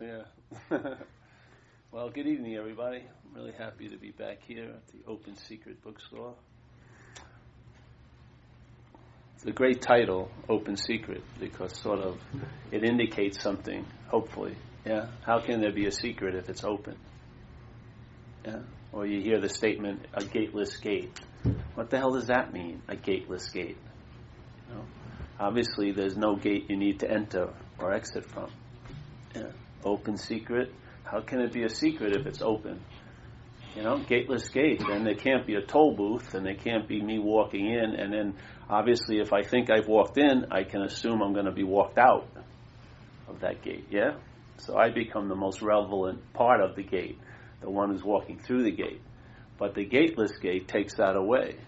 Yeah. Well, good evening, everybody. I'm really happy to be back here at the Open Secret Bookstore. It's a great title, Open Secret, because sort of it indicates something, hopefully. Yeah. How can there be a secret if it's open? Yeah. Or you hear the statement, a gateless gate. What the hell does that mean, a gateless gate? You know? Obviously, there's no gate you need to enter or exit from. Yeah. Open secret. How can it be a secret if it's open? You know, gateless gate. Then there can't be a toll booth, and there can't be me walking in. And then, obviously, if I think I've walked in, I can assume I'm going to be walked out of that gate. Yeah. So I become the most relevant part of the gate, the one who's walking through the gate. But the gateless gate takes that away.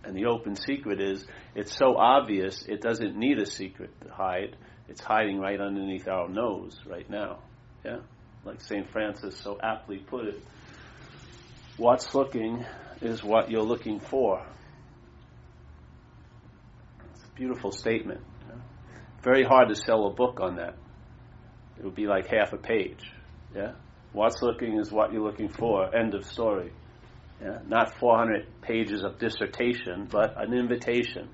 And the open secret is, it's so obvious, it doesn't need a secret to hide. It's hiding right underneath our nose right now. Yeah? Like St. Francis so aptly put it, what's looking is what you're looking for. It's a beautiful statement. Yeah? Very hard to sell a book on that. It would be like half a page. Yeah? What's looking is what you're looking for. End of story. Yeah? Not 400 pages of dissertation, but an invitation.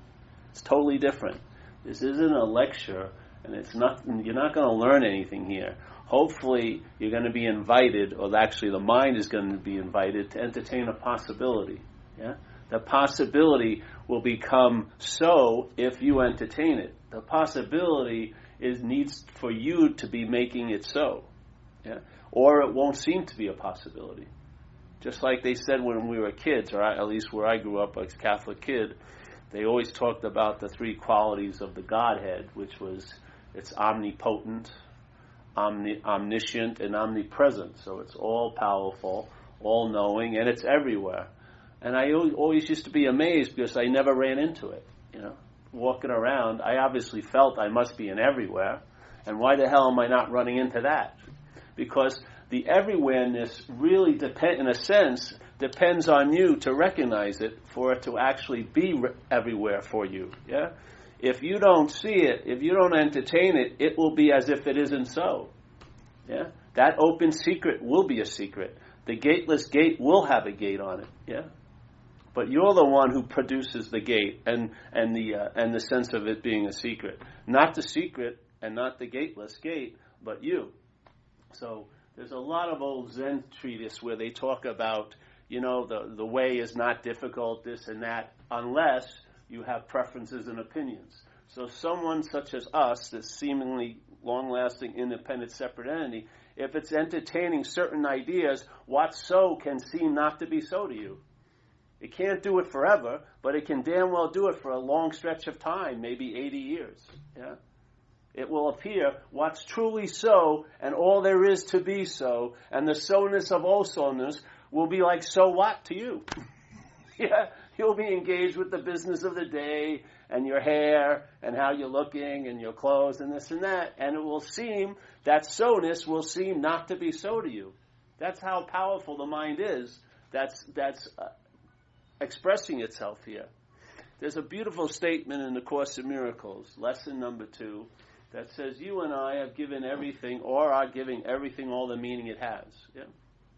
It's totally different. This isn't a lecture, and it's not. You're not going to learn anything here. Hopefully, you're going to be invited, or actually the mind is going to be invited to entertain a possibility. Yeah? The possibility will become so if you entertain it. The possibility needs for you to be making it so. Yeah? Or it won't seem to be a possibility. Just like they said when we were kids, or at least where I grew up as a Catholic kid, they always talked about the three qualities of the Godhead, which was it's omnipotent, omniscient, and omnipresent. So it's all powerful, all knowing, and it's everywhere. And I always used to be amazed because I never ran into it. You know, walking around, I obviously felt I must be in everywhere. And why the hell am I not running into that? Because the everywhereness really depends on you to recognize it for it to actually be everywhere for you. Yeah. If you don't see it, if you don't entertain it, it will be as if it isn't so. Yeah? That open secret will be a secret. The gateless gate will have a gate on it. Yeah? But you're the one who produces the gate and the sense of it being a secret. Not the secret and not the gateless gate, but you. So there's a lot of old Zen treatises where they talk about, you know, the way is not difficult, this and that, unless you have preferences and opinions. So someone such as us, this seemingly long-lasting, independent, separate entity, if it's entertaining certain ideas, what's so can seem not to be so to you. It can't do it forever, but it can damn well do it for a long stretch of time, maybe 80 years. Yeah? It will appear what's truly so, and all there is to be so, and the so-ness of oh-so-ness will be like, so what to you? Yeah? You'll be engaged with the business of the day and your hair and how you're looking and your clothes and this and that. And it will seem, that so-ness will seem not to be so to you. That's how powerful the mind is. That's expressing itself here. There's a beautiful statement in the Course in Miracles, lesson number 2, that says you and I have given everything or are giving everything all the meaning it has. Yeah?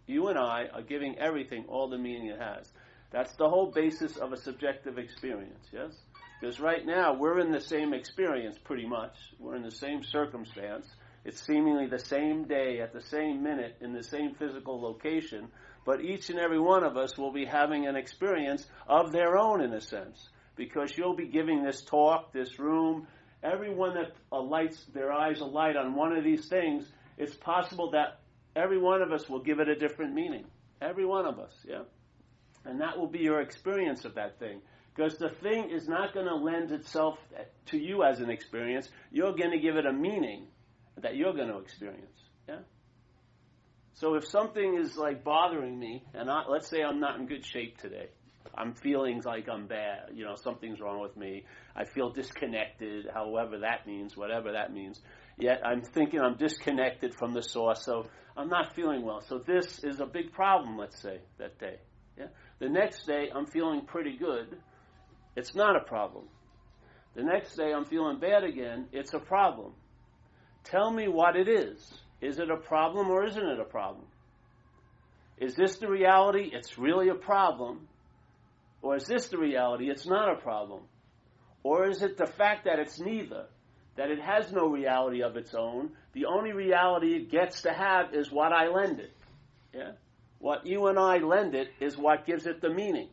You and I are giving everything all the meaning it has. That's the whole basis of a subjective experience, yes? Because right now, we're in the same experience, pretty much. We're in the same circumstance. It's seemingly the same day, at the same minute, in the same physical location. But each and every one of us will be having an experience of their own, in a sense. Because you'll be giving this talk, this room. Everyone that lights their eyes alight on one of these things, it's possible that every one of us will give it a different meaning. Every one of us, yeah? And that will be your experience of that thing. Because the thing is not going to lend itself to you as an experience. You're going to give it a meaning that you're going to experience. Yeah? So if something is like bothering me, and let's say I'm not in good shape today. I'm feeling like I'm bad. You know, something's wrong with me. I feel disconnected, however that means, whatever that means. Yet I'm thinking I'm disconnected from the source, so I'm not feeling well. So this is a big problem, let's say, that day. Yeah? The next day, I'm feeling pretty good. It's not a problem. The next day, I'm feeling bad again. It's a problem. Tell me what it is. Is it a problem or isn't it a problem? Is this the reality? It's really a problem. Or is this the reality? It's not a problem. Or is it the fact that it's neither? That it has no reality of its own. The only reality it gets to have is what I lend it. Yeah? What you and I lend it is what gives it the meaning.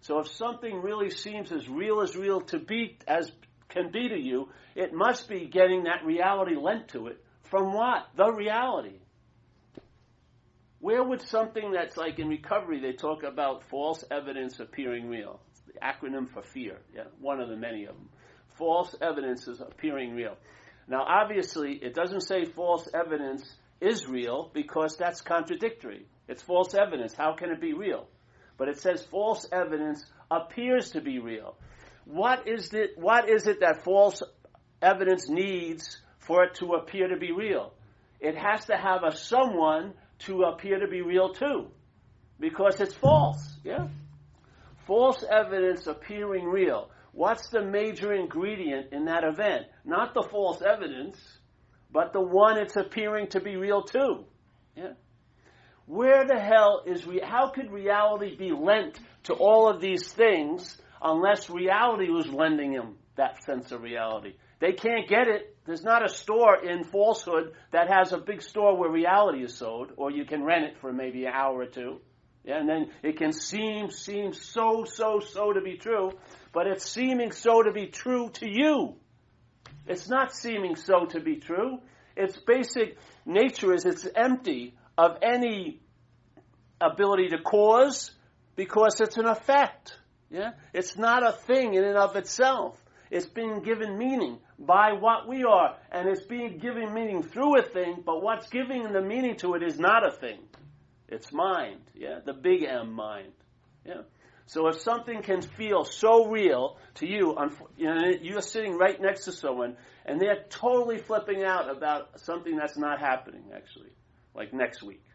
So if something really seems as real to be as can be to you, it must be getting that reality lent to it. From what? The reality. Where would something that's like in recovery, they talk about false evidence appearing real. It's the acronym for fear. Yeah, one of the many of them. False evidence is appearing real. Now, obviously, it doesn't say false evidence is real because that's contradictory. It's false evidence. How can it be real? But it says false evidence appears to be real. What is it that false evidence needs for it to appear to be real? It has to have a someone to appear to be real too, because it's false. Yeah, false evidence appearing real. What's the major ingredient in that event? Not the false evidence, but the one it's appearing to be real too. Yeah. Where the hell is how could reality be lent to all of these things unless reality was lending them that sense of reality? They can't get it. There's not a store in falsehood that has a big store where reality is sold, or you can rent it for maybe an hour or two. Yeah, and then it can seem so to be true, but it's seeming so to be true to you. It's not seeming so to be true. Its basic nature is it's empty of any ability to cause because it's an effect. Yeah? It's not a thing in and of itself. It's being given meaning by what we are, and it's being given meaning through a thing, but what's giving the meaning to it is not a thing. It's mind, yeah, the big M mind. Yeah. So if something can feel so real to you, you're sitting right next to someone, and they're totally flipping out about something that's not happening, actually, like next week.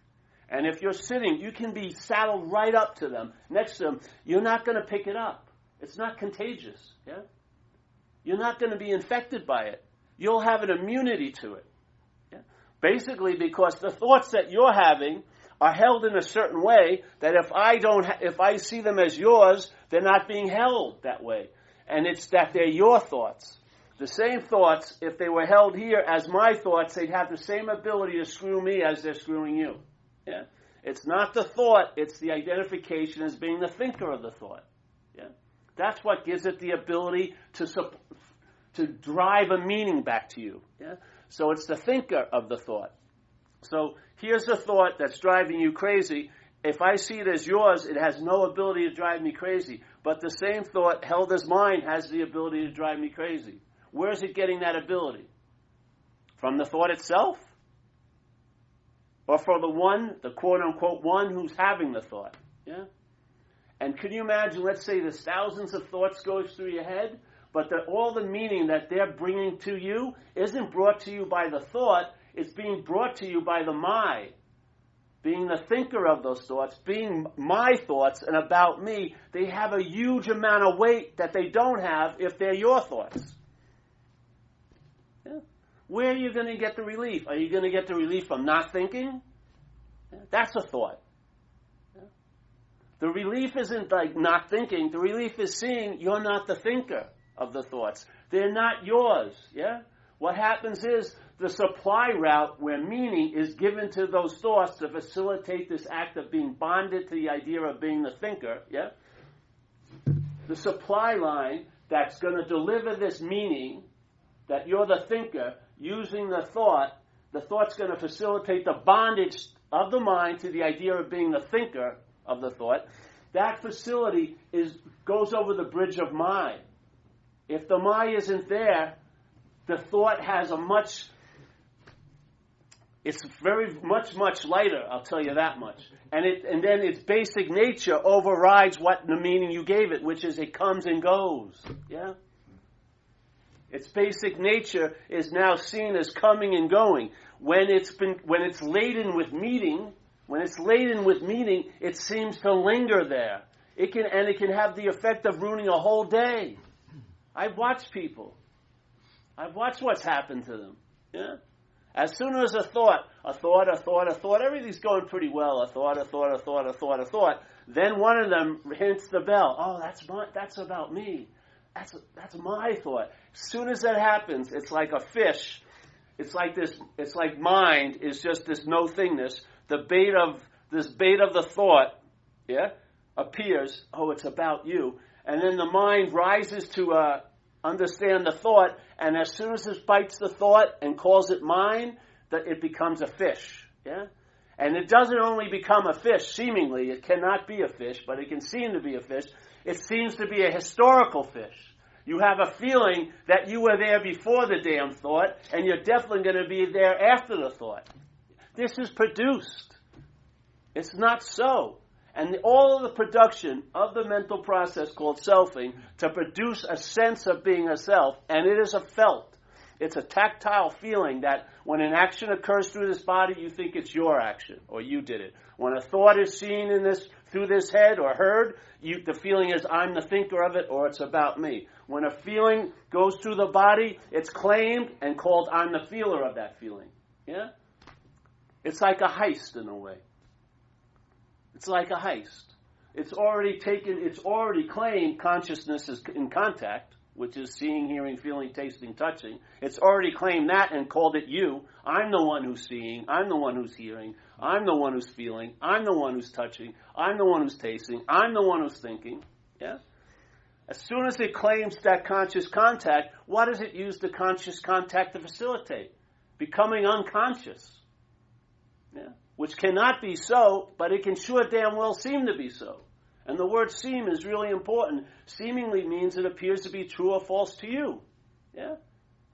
And if you're sitting, you can be saddled right up to them, next to them. You're not going to pick it up. It's not contagious, yeah? You're not going to be infected by it. You'll have an immunity to it. Yeah? Basically because the thoughts that you're having are held in a certain way that if I see them as yours, they're not being held that way. And it's that they're your thoughts. The same thoughts, if they were held here as my thoughts, they'd have the same ability to screw me as they're screwing you. Yeah? It's not the thought, it's the identification as being the thinker of the thought. Yeah? That's what gives it the ability to drive a meaning back to you. Yeah? So it's the thinker of the thought. So here's a thought that's driving you crazy. If I see it as yours, it has no ability to drive me crazy. But the same thought held as mine has the ability to drive me crazy. Where is it getting that ability? From the thought itself? Or for the quote-unquote one who's having the thought? Yeah? And can you imagine, let's say there's thousands of thoughts goes through your head, but all the meaning that they're bringing to you isn't brought to you by the thought, it's being brought to you by the my. Being the thinker of those thoughts, being my thoughts and about me, they have a huge amount of weight that they don't have if they're your thoughts. Yeah. Where are you going to get the relief? Are you going to get the relief from not thinking? Yeah. That's a thought. The relief isn't like not thinking. The relief is seeing you're not the thinker of the thoughts. They're not yours. Yeah? What happens is the supply route where meaning is given to those thoughts to facilitate this act of being bonded to the idea of being the thinker. Yeah? The supply line that's going to deliver this meaning that you're the thinker using the thought's going to facilitate the bondage of the mind to the idea of being the thinker of the thought. That facility goes over the bridge of mind. If the my isn't there, the thought has it's very much lighter, I'll tell you that much. And then its basic nature overrides what the meaning you gave it, which is it comes and goes. Yeah? Its basic nature is now seen as coming and going. When it's laden with meaning, it seems to linger there. It can have the effect of ruining a whole day. I've watched people. I've watched what's happened to them. Yeah? As soon as a thought, everything's going pretty well. A thought. Then one of them hits the bell. Oh, that's about me. That's my thought. As soon as that happens, it's like a fish. It's like this. It's like mind is just this no thingness. The bait of the thought, appears. Oh, it's about you. And then the mind rises to understand the thought. And as soon as it bites the thought and calls it mine, that it becomes a fish. Yeah. And it doesn't only become a fish, seemingly. It cannot be a fish, but it can seem to be a fish. It seems to be a historical fish. You have a feeling that you were there before the damn thought, and you're definitely going to be there after the thought. This is produced. It's not so. And all of the production of the mental process called selfing to produce a sense of being a self, and it is a felt. It's a tactile feeling that when an action occurs through this body, you think it's your action, or you did it. When a thought is seen through this head or heard, the feeling is I'm the thinker of it, or it's about me. When a feeling goes through the body, it's claimed and called I'm the feeler of that feeling. Yeah? It's like a heist in a way. It's like a heist. It's already claimed consciousness is in contact, which is seeing, hearing, feeling, tasting, touching. It's already claimed that and called it you. I'm the one who's seeing. I'm the one who's hearing. I'm the one who's feeling. I'm the one who's touching. I'm the one who's tasting. I'm the one who's thinking. Yeah? As soon as it claims that conscious contact, what does it use the conscious contact to facilitate? Becoming unconscious. Yeah? Which cannot be so, but it can sure damn well seem to be so. And the word seem is really important. Seemingly means it appears to be true or false to you. Yeah?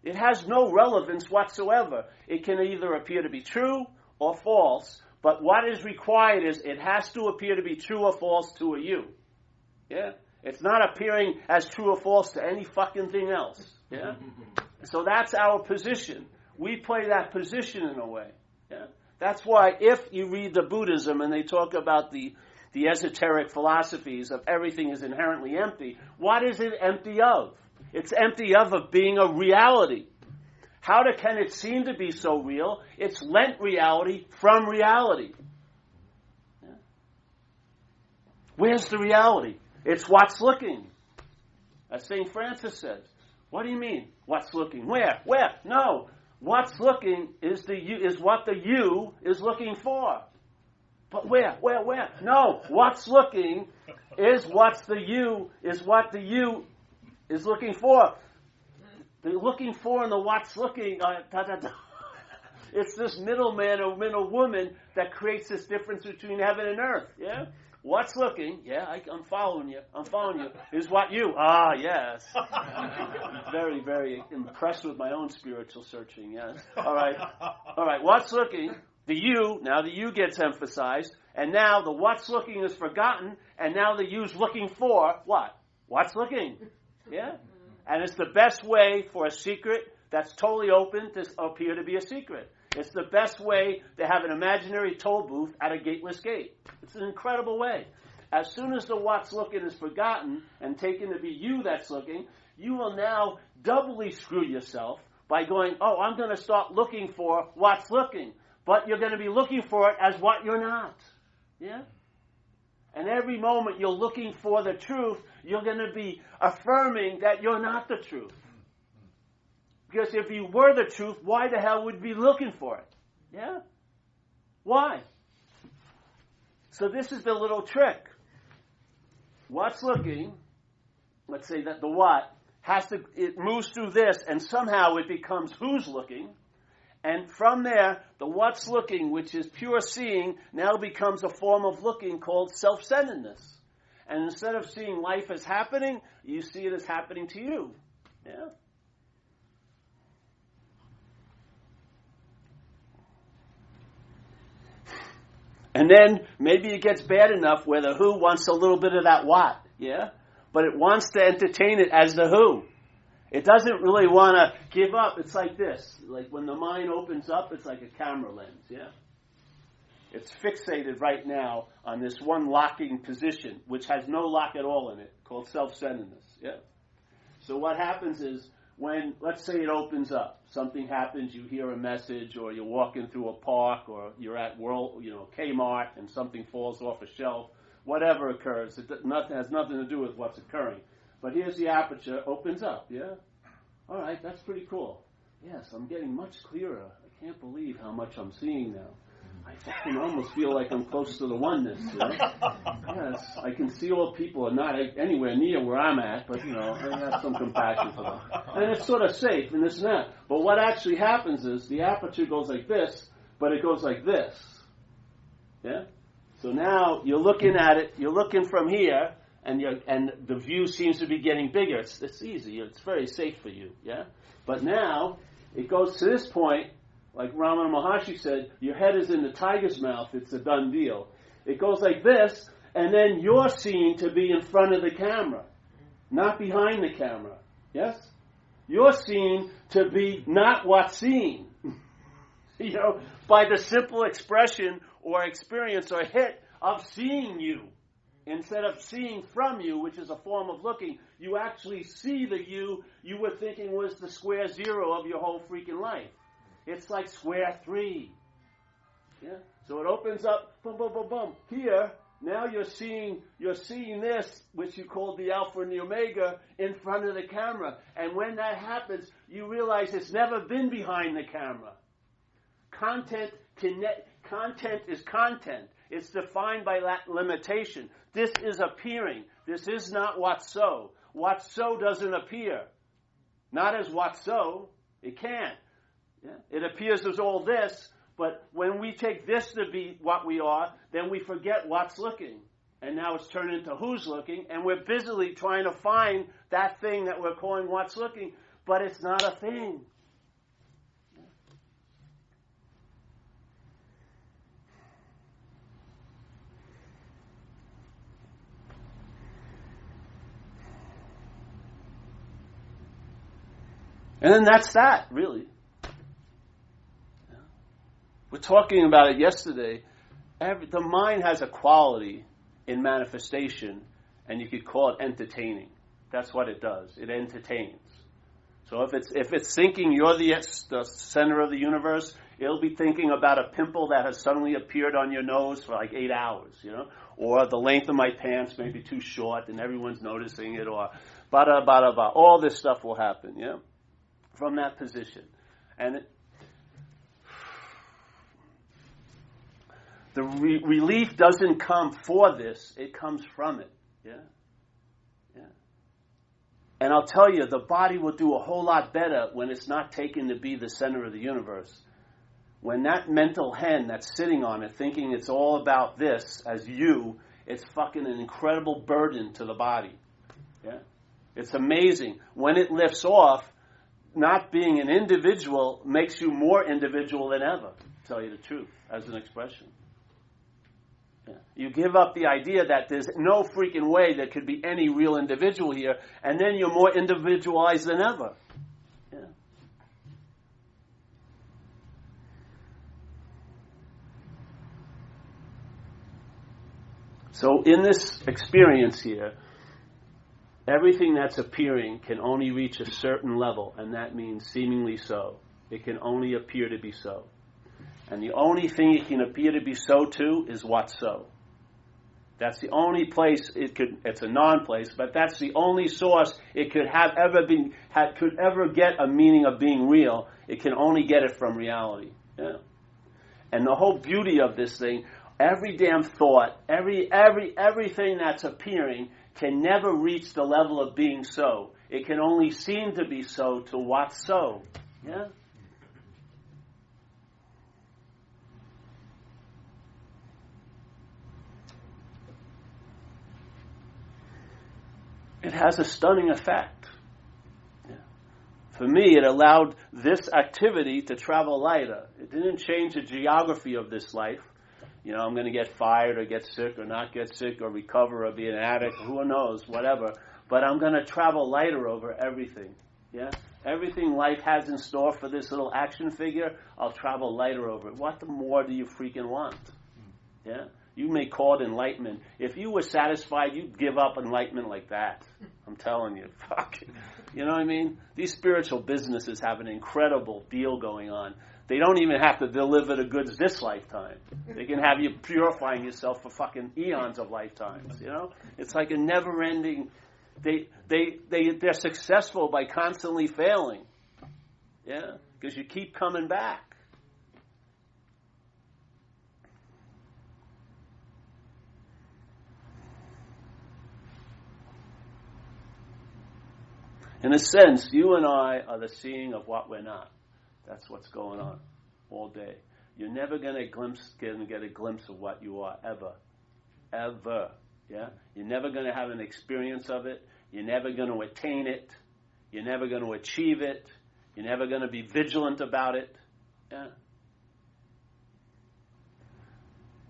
It has no relevance whatsoever. It can either appear to be true or false, but what is required is it has to appear to be true or false to a you. Yeah? It's not appearing as true or false to any fucking thing else. Yeah? So that's our position. We play that position in a way. Yeah? That's why if you read the Buddhism and they talk about the esoteric philosophies of everything is inherently empty, what is it empty of? It's empty of being a reality. How can it seem to be so real? It's lent reality from reality. Yeah. Where's the reality? It's what's looking. As St. Francis says. What do you mean, what's looking? Where? No. What's looking is what the you is looking for. But where? No, what's looking is what the you is looking for. The looking for and the what's looking, it's this middleman or middle woman that creates this difference between heaven and earth. Yeah? What's looking, I'm following you, is what you, yes. Very, very impressed with my own spiritual searching, yes. All right, what's looking, now the you gets emphasized, and now the what's looking is forgotten, and now the you's looking for what? What's looking, yeah? And it's the best way for a secret that's totally open to appear to be a secret. It's the best way to have an imaginary toll booth at a gateless gate. It's an incredible way. As soon as the what's looking is forgotten and taken to be you that's looking, you will now doubly screw yourself by going, I'm going to start looking for what's looking. But you're going to be looking for it as what you're not. Yeah? And every moment you're looking for the truth, you're going to be affirming that you're not the truth. Because if you were the truth, why the hell would you be looking for it? Yeah? Why? So this is the little trick. What's looking, let's say that the what, it moves through this and somehow it becomes who's looking. And from there, the what's looking, which is pure seeing, now becomes a form of looking called self-centeredness. And instead of seeing life as happening, you see it as happening to you. Yeah? And then maybe it gets bad enough where the who wants a little bit of that what, yeah? But it wants to entertain it as the who. It doesn't really want to give up. It's like this. Like when the mind opens up, it's like a camera lens, yeah? It's fixated right now on this one locking position, which has no lock at all in it, called self-centeredness, yeah? So what happens is when, let's say it opens up, something happens, you hear a message, or you're walking through a park, or you're at Kmart, and something falls off a shelf, whatever occurs, it has nothing to do with what's occurring. But here's the aperture, opens up, yeah? All right, that's pretty cool. Yes, I'm getting much clearer. I can't believe how much I'm seeing now. I fucking almost feel like I'm close to the oneness, you know? Yes, I can see all people are not anywhere near where I'm at, but, I have some compassion for them. And it's sort of safe and this and that. But what actually happens is the aperture goes like this, but it goes like this. Yeah? So now you're looking at it, you're looking from here, and the view seems to be getting bigger. It's easy. It's very safe for you, yeah? But now it goes to this point, like Ramana Maharshi said, your head is in the tiger's mouth, it's a done deal. It goes like this, and then you're seen to be in front of the camera, not behind the camera. Yes? You're seen to be not what's seen. By the simple expression or experience or hit of seeing you. Instead of seeing from you, which is a form of looking, you actually see the you were thinking was the square zero of your whole freaking life. It's like square 3. Yeah? So it opens up, boom, boom, boom, boom. Here, now you're seeing this, which you call the Alpha and the Omega, in front of the camera. And when that happens, you realize it's never been behind the camera. Content is content. It's defined by that limitation. This is appearing. This is not what's so. What's so doesn't appear. Not as what's so. It can't. Yeah? It appears as all this, but when we take this to be what we are, then we forget what's looking. And now it's turned into who's looking, and we're busily trying to find that thing that we're calling what's looking, but it's not a thing. And then that's that, really. We're talking about it yesterday. The mind has a quality in manifestation, and you could call it entertaining. That's what it does. It entertains. So if it's thinking you're the center of the universe, it'll be thinking about a pimple that has suddenly appeared on your nose for like 8 hours, or the length of my pants may be too short and everyone's noticing it, or bada, bada, bada. All this stuff will happen, from that position. And the relief doesn't come for this, it comes from it. Yeah? Yeah. And I'll tell you, the body will do a whole lot better when it's not taken to be the center of the universe. When that mental hen that's sitting on it, thinking it's all about this as you, it's fucking an incredible burden to the body. Yeah? It's amazing. When it lifts off, not being an individual makes you more individual than ever, to tell you the truth, as an expression. Yeah. You give up the idea that there's no freaking way there could be any real individual here, and then you're more individualized than ever. Yeah. So in this experience here, everything that's appearing can only reach a certain level, and that means seemingly so. It can only appear to be so. And the only thing it can appear to be so to is what's so. That's the only place it's a non-place, but that's the only source it could ever get a meaning of being real. It can only get it from reality. Yeah. And the whole beauty of this thing, every damn thought, everything that's appearing can never reach the level of being so. It can only seem to be so to what's so. Yeah? It has a stunning effect. Yeah. For me, it allowed this activity to travel lighter. It didn't change the geography of this life. I'm going to get fired or get sick or not get sick or recover or be an addict, who knows, whatever. But I'm going to travel lighter over everything. Yeah? Everything life has in store for this little action figure, I'll travel lighter over it. What more do you freaking want? Yeah? You may call it enlightenment. If you were satisfied, you'd give up enlightenment like that. I'm telling you. Fuck. You know what I mean? These spiritual businesses have an incredible deal going on. They don't even have to deliver the goods this lifetime. They can have you purifying yourself for fucking eons of lifetimes, you know? It's like a never-ending... They're successful by constantly failing. Yeah? Because you keep coming back. In a sense, you and I are the seeing of what we're not. That's what's going on all day. You're never going to get a glimpse of what you are, ever. Ever. Yeah? You're never going to have an experience of it. You're never going to attain it. You're never going to achieve it. You're never going to be vigilant about it. Yeah?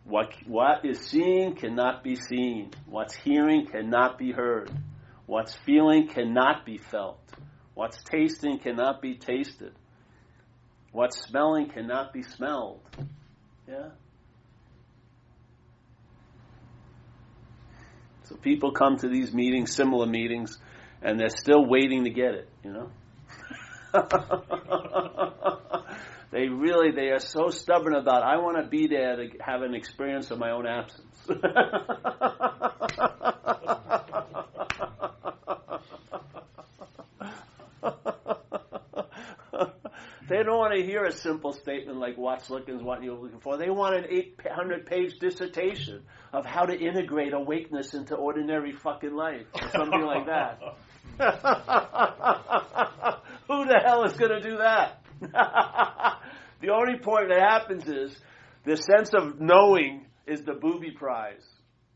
What is seen cannot be seen. What's hearing cannot be heard. What's feeling cannot be felt. What's tasting cannot be tasted. What's smelling cannot be smelled. Yeah? So people come to these meetings, similar meetings, and they're still waiting to get it, you know? They are so stubborn about, I want to be there to have an experience of my own absence. They don't want to hear a simple statement like what's looking is what you're looking for. They want an 800-page dissertation of how to integrate awakeness into ordinary fucking life, or something like that. Who the hell is going to do that? The only point that happens is the sense of knowing is the booby prize.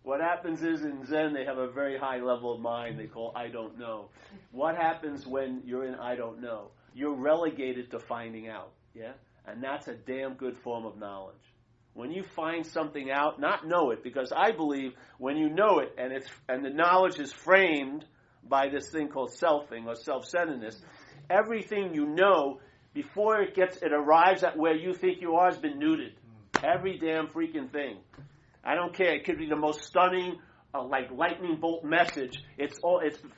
What happens is in Zen they have a very high level of mind they call I don't know. What happens when you're in I don't know? You're relegated to finding out, yeah? And that's a damn good form of knowledge. When you find something out, not know it, because I believe when you know it and the knowledge is framed by this thing called selfing or self-centeredness, everything you know before it arrives at where you think you are has been neutered. Every damn freaking thing. I don't care. It could be the most stunning, like lightning bolt message. It's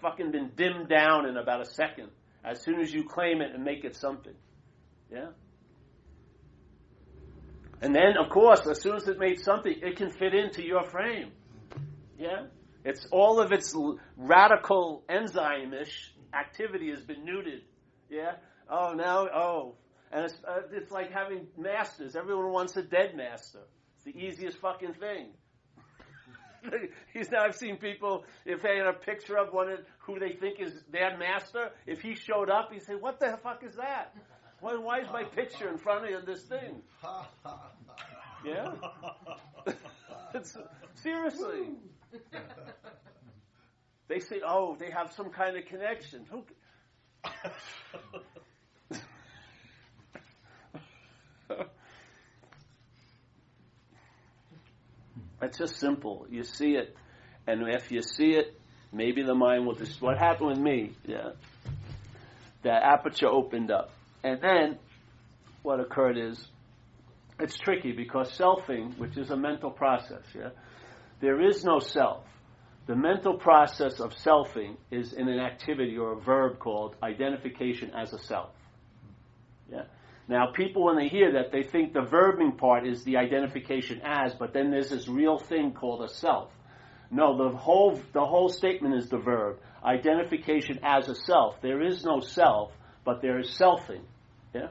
fucking been dimmed down in about a second. As soon as you claim it and make it something. Yeah? And then, of course, as soon as it made something, it can fit into your frame. Yeah? It's all of its radical enzyme-ish activity has been neutered. Yeah? And it's like having masters. Everyone wants a dead master. It's the easiest fucking thing. I've seen people, if they had a picture of who they think is their master, if he showed up, he'd say, what the fuck is that? Why is my picture in front of this thing? Yeah? Seriously. They say, they have some kind of connection. It's just simple. You see it, and if you see it, maybe the mind will just... What happened with me, yeah, that aperture opened up. And then what occurred is, it's tricky because selfing, which is a mental process, yeah, there is no self. The mental process of selfing is in an activity or a verb called identification as a self. Yeah. Now, people, when they hear that, they think the verbing part is the identification as, but then there's this real thing called a self. No, the whole statement is the verb. Identification as a self. There is no self, but there is selfing. Yeah?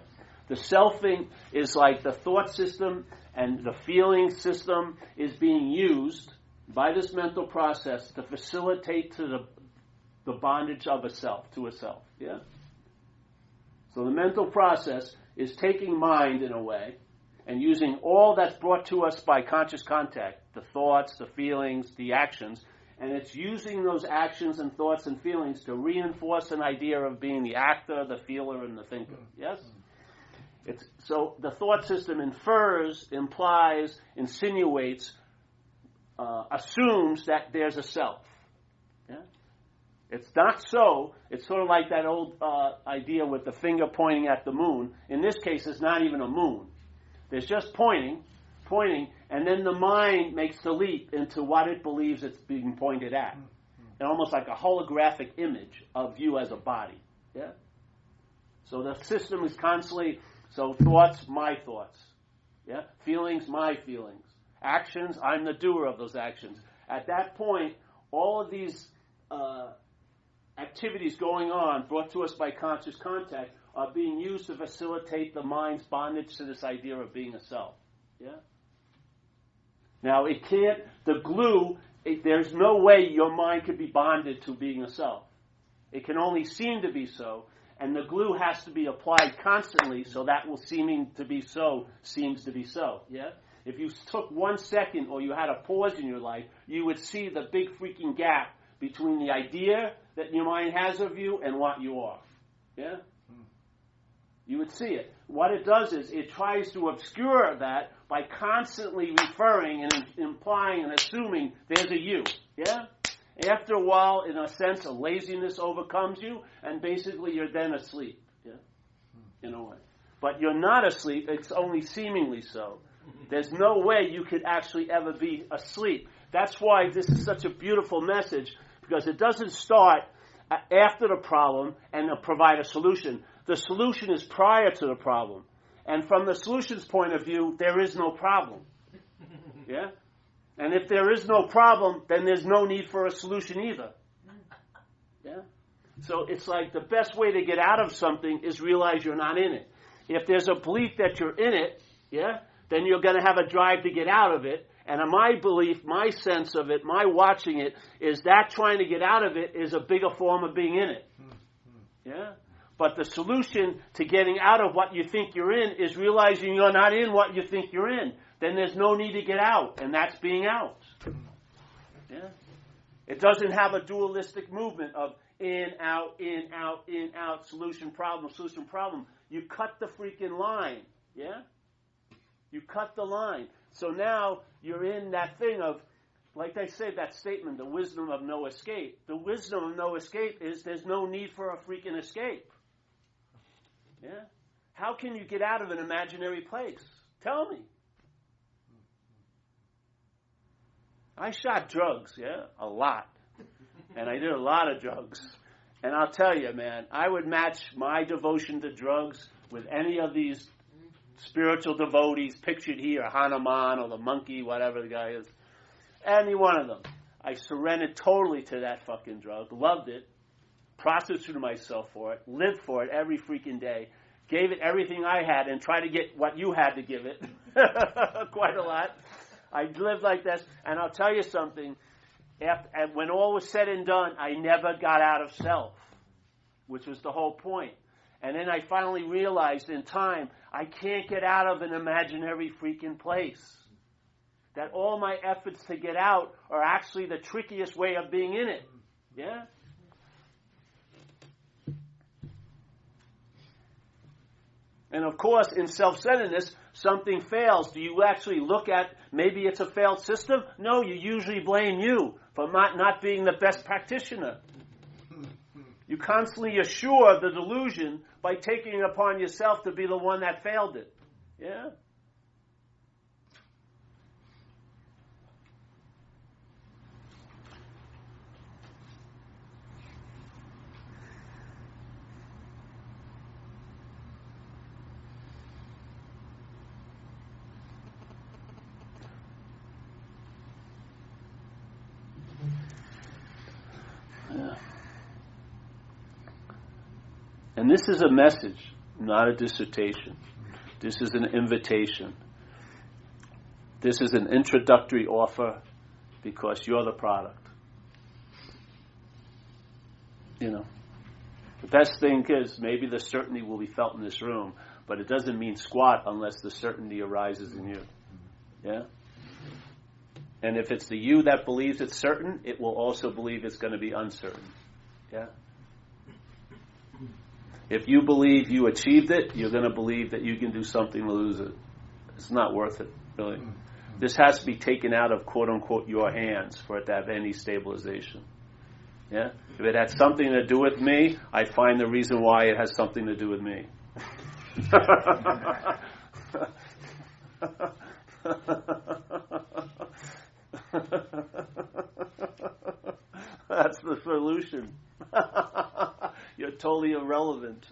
The selfing is like the thought system and the feeling system is being used by this mental process to facilitate to the bondage of a self, to a self. Yeah? So the mental process is taking mind in a way and using all that's brought to us by conscious contact, the thoughts, the feelings, the actions, and it's using those actions and thoughts and feelings to reinforce an idea of being the actor, the feeler, and the thinker. Yes? So the thought system infers, implies, insinuates, assumes that there's a self. Yeah? It's not so. It's sort of like that old idea with the finger pointing at the moon. In this case, it's not even a moon. There's just pointing, and then the mind makes the leap into what it believes it's being pointed at. almost like a holographic image of you as a body. Yeah? So the system is constantly, so thoughts, my thoughts. Yeah? Feelings, my feelings. Actions, I'm the doer of those actions. At that point, all of these activities going on, brought to us by conscious contact, are being used to facilitate the mind's bondage to this idea of being a self. Yeah? Now, it can't, the glue, there's no way your mind could be bonded to being a self. It can only seem to be so, and the glue has to be applied constantly, so that will seeming to be so seems to be so. Yeah? If you took 1 second or you had a pause in your life, you would see the big freaking gap between the idea that your mind has of you and what you are. Yeah? You would see it. What it does is it tries to obscure that by constantly referring and implying and assuming there's a you. Yeah? After a while, in a sense, a laziness overcomes you, and basically you're then asleep. Yeah? In a way. But you're not asleep, it's only seemingly so. There's no way you could actually ever be asleep. That's why this is such a beautiful message, because it doesn't start after the problem and provide a solution. The solution is prior to the problem. And from the solution's point of view, there is no problem. Yeah? And if there is no problem, then there's no need for a solution either. Yeah? So it's like the best way to get out of something is realize you're not in it. If there's a belief that you're in it, yeah, then you're going to have a drive to get out of it. And my belief, my sense of it, my watching it, is that trying to get out of it is a bigger form of being in it. Yeah? But the solution to getting out of what you think you're in is realizing you're not in what you think you're in. Then there's no need to get out, and that's being out. Yeah? It doesn't have a dualistic movement of in, out, solution, problem. You cut the freaking line. Yeah? You cut the line. So now you're in that thing of, like they say, that statement, the wisdom of no escape. The wisdom of no escape is there's no need for a freaking escape. Yeah? How can you get out of an imaginary place? Tell me. I shot drugs, yeah, a lot. And I did a lot of drugs. And I'll tell you, man, I would match my devotion to drugs with any of these spiritual devotees pictured here, Hanuman or the monkey, whatever the guy is. Any one of them. I surrendered totally to that fucking drug, loved it, prostituted myself for it, lived for it every freaking day, gave it everything I had and tried to get what you had to give it. Quite a lot. I lived like this, and I'll tell you something, when all was said and done, I never got out of self, which was the whole point. And then I finally realized in time, I can't get out of an imaginary freaking place. That all my efforts to get out are actually the trickiest way of being in it. Yeah? And of course, in self-centeredness, something fails. Do you actually look at, maybe it's a failed system? No, you usually blame you for not being the best practitioner. You constantly assure the delusion by taking it upon yourself to be the one that failed it. Yeah? And this is a message, not a dissertation. This is an invitation. This is an introductory offer because you're the product. You know, the best thing is maybe the certainty will be felt in this room, but it doesn't mean squat unless the certainty arises in you. Yeah? And if it's the you that believes it's certain, it will also believe it's going to be uncertain. Yeah? If you believe you achieved it, you're going to believe that you can do something to lose it. It's not worth it, really. This has to be taken out of, quote-unquote, your hands for it to have any stabilization. Yeah? If it had something to do with me, I find the reason why it has something to do with me. That's the solution. You're totally irrelevant.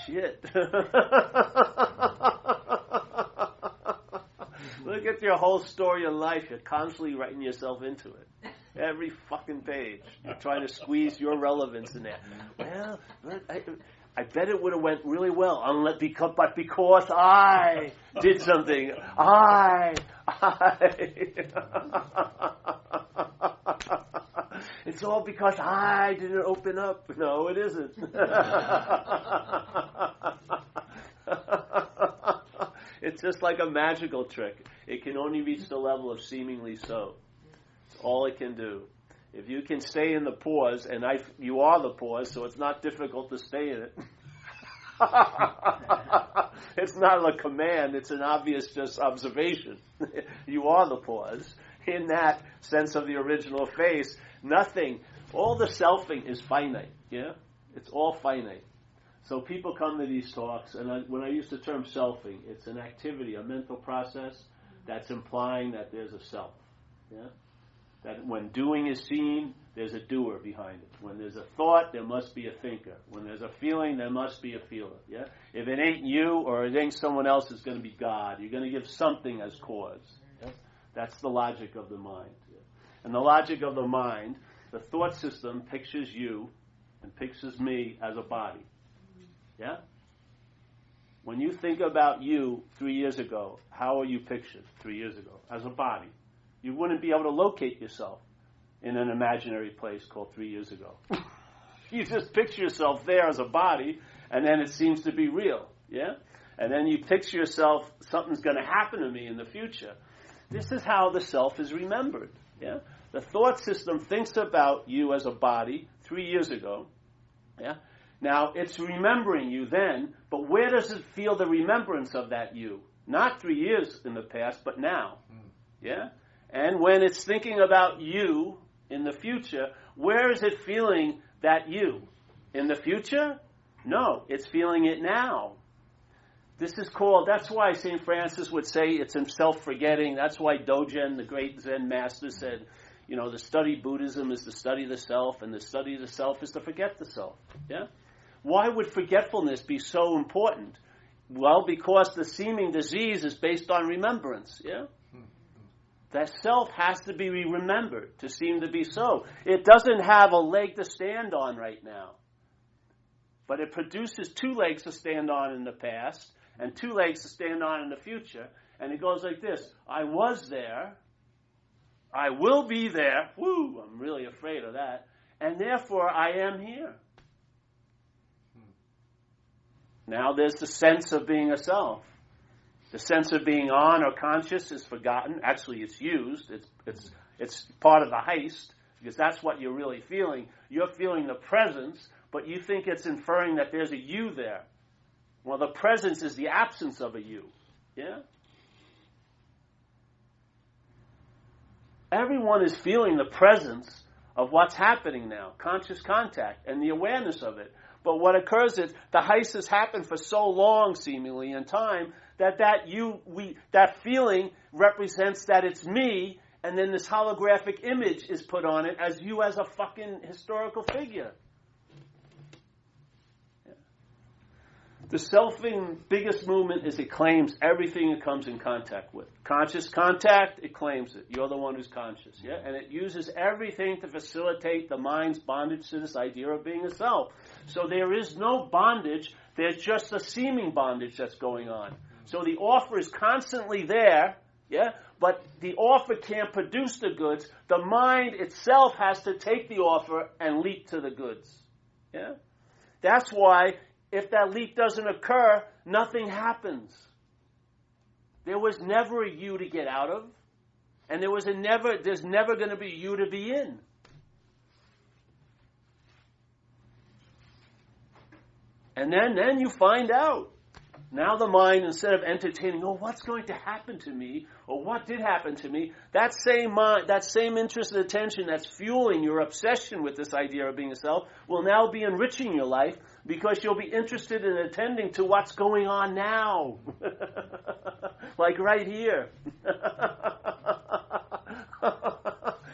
Shit. Look at your whole story of life. You're constantly writing yourself into it. Every fucking page. You're trying to squeeze your relevance in there. Well, I bet it would have went really well, but because I did something. It's all because I didn't open up. No, it isn't. It's just like a magical trick. It can only reach the level of seemingly so. It's all it can do. If you can stay in the pause, and you are the pause, so it's not difficult to stay in it. It's not a command, it's an obvious just observation. You are the pause. In that sense of the original face, nothing, all the selfing is finite. Yeah? It's all finite. So people come to these talks, and when I use the term selfing, it's an activity, a mental process that's implying that there's a self. Yeah? That when doing is seen, there's a doer behind it. When there's a thought, there must be a thinker. When there's a feeling, there must be a feeler. Yeah? If it ain't you or it ain't someone else, it's going to be God. You're going to give something as cause. Yeah? That's the logic of the mind. Yeah? And the logic of the mind, the thought system pictures you and pictures me as a body. Yeah? When you think about you 3 years ago, how are you pictured 3 years ago? As a body. You wouldn't be able to locate yourself in an imaginary place called 3 years ago. You just picture yourself there as a body, and then it seems to be real. Yeah? And then you picture yourself, something's going to happen to me in the future. This is how the self is remembered. Yeah? The thought system thinks about you as a body 3 years ago. Yeah? Now, it's remembering you then, but where does it feel the remembrance of that you? Not 3 years in the past, but now. Yeah? And when it's thinking about you in the future, where is it feeling that you? In the future? No, it's feeling it now. This is called, that's why St. Francis would say it's self-forgetting. That's why Dogen, the great Zen master, said, the study Buddhism is the study of the self, and the study of the self is to forget the self. Yeah? Why would forgetfulness be so important? Well, because the seeming disease is based on remembrance. Yeah? That self has to be remembered to seem to be so. It doesn't have a leg to stand on right now. But it produces 2 legs to stand on in the past and 2 legs to stand on in the future. And it goes like this. I was there. I will be there. Woo! I'm really afraid of that. And therefore I am here. Now there's the sense of being a self. The sense of being on or conscious is forgotten. Actually, it's used. It's part of the heist, because that's what you're really feeling. You're feeling the presence, but you think it's inferring that there's a you there. Well, the presence is the absence of a you. Yeah? Everyone is feeling the presence of what's happening now, conscious contact, and the awareness of it. But what occurs is the heist has happened for so long, seemingly, in time, that feeling represents that it's me, and then this holographic image is put on it as you as a fucking historical figure. Yeah. The selfing biggest movement is it claims everything it comes in contact with. Conscious contact, it claims it. You're the one who's conscious. Yeah? And it uses everything to facilitate the mind's bondage to this idea of being a self. So there is no bondage, there's just a seeming bondage that's going on. So the offer is constantly there, yeah, but the offer can't produce the goods. The mind itself has to take the offer and leap to the goods. Yeah? That's why if that leap doesn't occur, nothing happens. There was never a you to get out of, and there's never going to be you to be in. And then you find out. Now the mind, instead of entertaining, oh, what's going to happen to me, or what did happen to me, that same mind, that same interest and attention that's fueling your obsession with this idea of being a self will now be enriching your life because you'll be interested in attending to what's going on now. Like right here.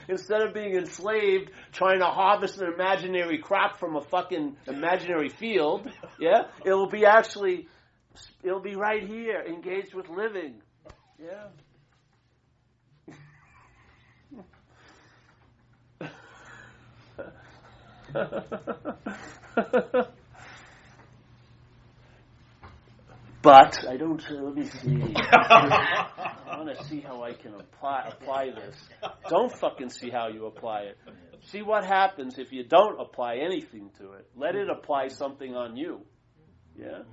Instead of being enslaved, trying to harvest an imaginary crop from a fucking imaginary field, yeah, it'll be right here, engaged with living. Yeah. But I don't. Let me see. I want to see how I can apply this. Don't fucking see how you apply it. See what happens if you don't apply anything to it. Let it apply something on you. Yeah.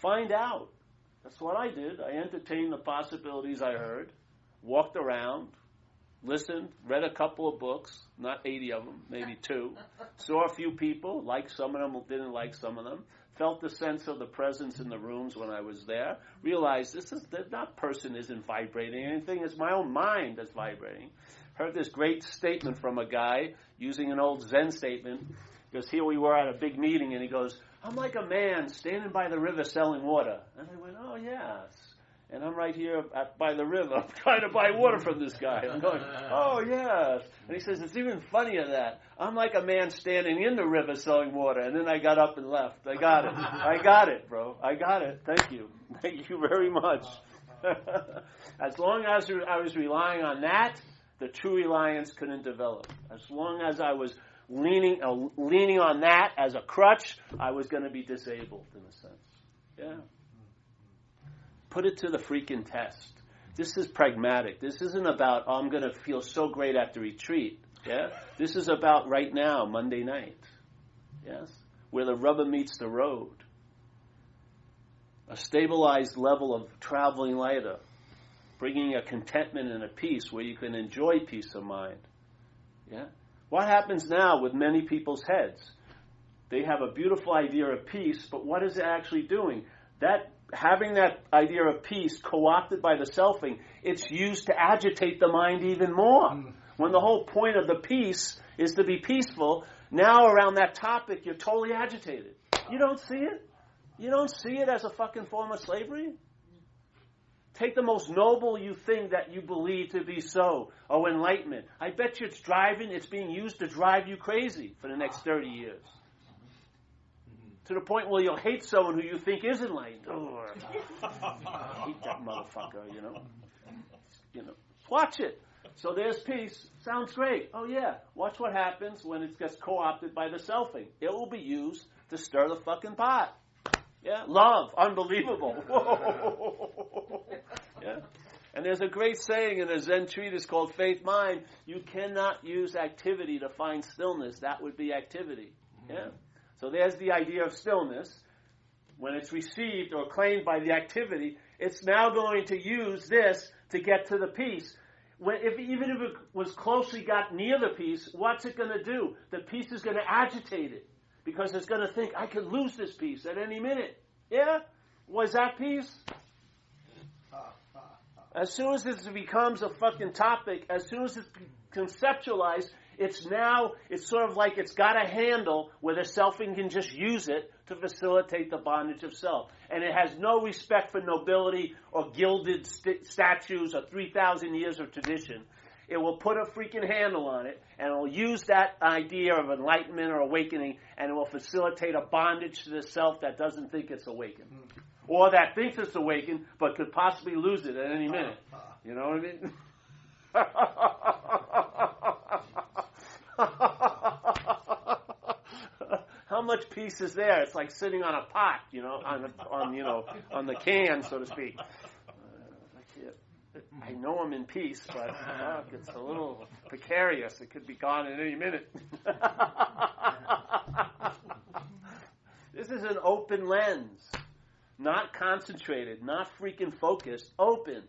Find out. That's what I did. I entertained the possibilities I heard, walked around, listened, read a couple of books, not 80 of them, maybe 2, saw a few people, liked some of them, didn't like some of them, felt the sense of the presence in the rooms when I was there, realized that person isn't vibrating anything, it's my own mind that's vibrating. Heard this great statement from a guy using an old Zen statement, because here we were at a big meeting and he goes, I'm like a man standing by the river selling water. And I went, oh yes. And I'm right here by the river trying to buy water from this guy. I'm going, oh yes. And he says, it's even funnier than that. I'm like a man standing in the river selling water. And then I got up and left. I got it. I got it, bro. I got it. Thank you. Thank you very much. As long as I was relying on that, the true reliance couldn't develop. As long as I was leaning on that as a crutch, I was going to be disabled in a sense. Yeah. Put it to the freaking test. This is pragmatic. This isn't about, oh, I'm going to feel so great at the retreat. Yeah. This is about right now, Monday night. Yes. Where the rubber meets the road. A stabilized level of traveling lighter. Bringing a contentment and a peace where you can enjoy peace of mind. Yeah. What happens now with many people's heads? They have a beautiful idea of peace, but what is it actually doing? Having that idea of peace co-opted by the selfing, it's used to agitate the mind even more. When the whole point of the peace is to be peaceful, now around that topic, you're totally agitated. You don't see it? You don't see it as a fucking form of slavery? Take the most noble you think that you believe to be so, or enlightenment. I bet you it's being used to drive you crazy for the next 30 years. To the point where you'll hate someone who you think is enlightened. Oh, I hate that motherfucker, you know. Watch it. So there's peace. Sounds great. Oh yeah. Watch what happens when it gets co-opted by the selfing. It will be used to stir the fucking pot. Yeah, love, unbelievable. Whoa. Yeah, and there's a great saying in a Zen treatise called Faith Mind. You cannot use activity to find stillness. That would be activity. Yeah. So there's the idea of stillness. When it's received or claimed by the activity, it's now going to use this to get to the peace. Even if it was closely got near the peace, what's it going to do? The peace is going to agitate it. Because it's going to think, I could lose this peace at any minute. Yeah? Was that peace? As soon as it becomes a fucking topic, as soon as it's conceptualized, it's sort of like it's got a handle where the selfing can just use it to facilitate the bondage of self. And it has no respect for nobility or gilded statues or 3,000 years of tradition. It will put a freaking handle on it, and it will use that idea of enlightenment or awakening, and it will facilitate a bondage to the self that doesn't think it's awakened. Or that thinks it's awakened, but could possibly lose it at any minute. You know what I mean? How much peace is there? It's like sitting on a pot, on the can, so to speak. I know I'm in peace, but it's a little precarious. It could be gone at any minute. This is an open lens. Not concentrated, not freaking focused, opened.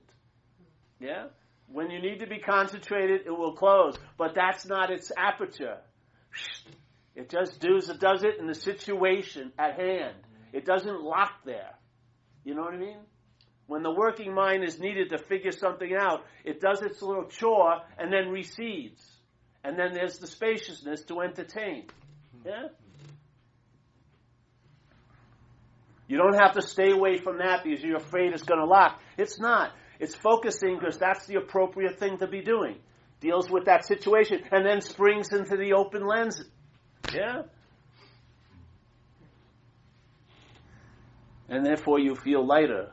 Yeah? When you need to be concentrated, it will close. But that's not its aperture. It just does it in the situation at hand. It doesn't lock there. You know what I mean? When the working mind is needed to figure something out, it does its little chore and then recedes. And then there's the spaciousness to entertain. Yeah? You don't have to stay away from that because you're afraid it's going to lock. It's not. It's focusing because that's the appropriate thing to be doing. Deals with that situation and then springs into the open lens. Yeah? And therefore you feel lighter.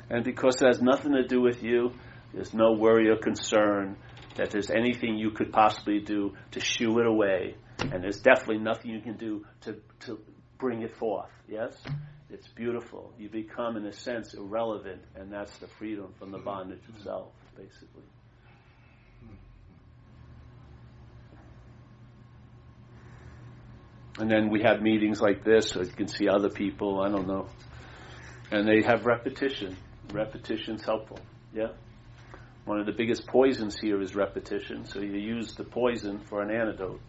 And because it has nothing to do with you, there's no worry or concern that there's anything you could possibly do to shoo it away. And there's definitely nothing you can do to bring it forth. Yes? It's beautiful. You become, in a sense, irrelevant. And that's the freedom from the bondage itself, basically. And then we have meetings like this, so you can see other people, I don't know. And they have repetition. Repetition's helpful. Yeah? One of the biggest poisons here is repetition. So you use the poison for an antidote.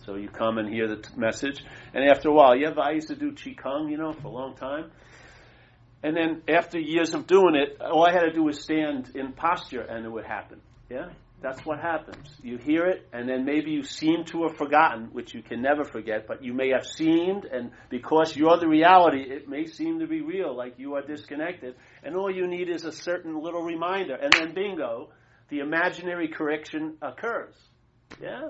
So you come and hear the message. And after a while, I used to do Qigong, for a long time. And then after years of doing it, all I had to do was stand in posture and it would happen. Yeah? That's what happens. You hear it, and then maybe you seem to have forgotten, which you can never forget, but you may have seemed, and because you're the reality, it may seem to be real, like you are disconnected, and all you need is a certain little reminder, and then bingo, the imaginary correction occurs. Yeah?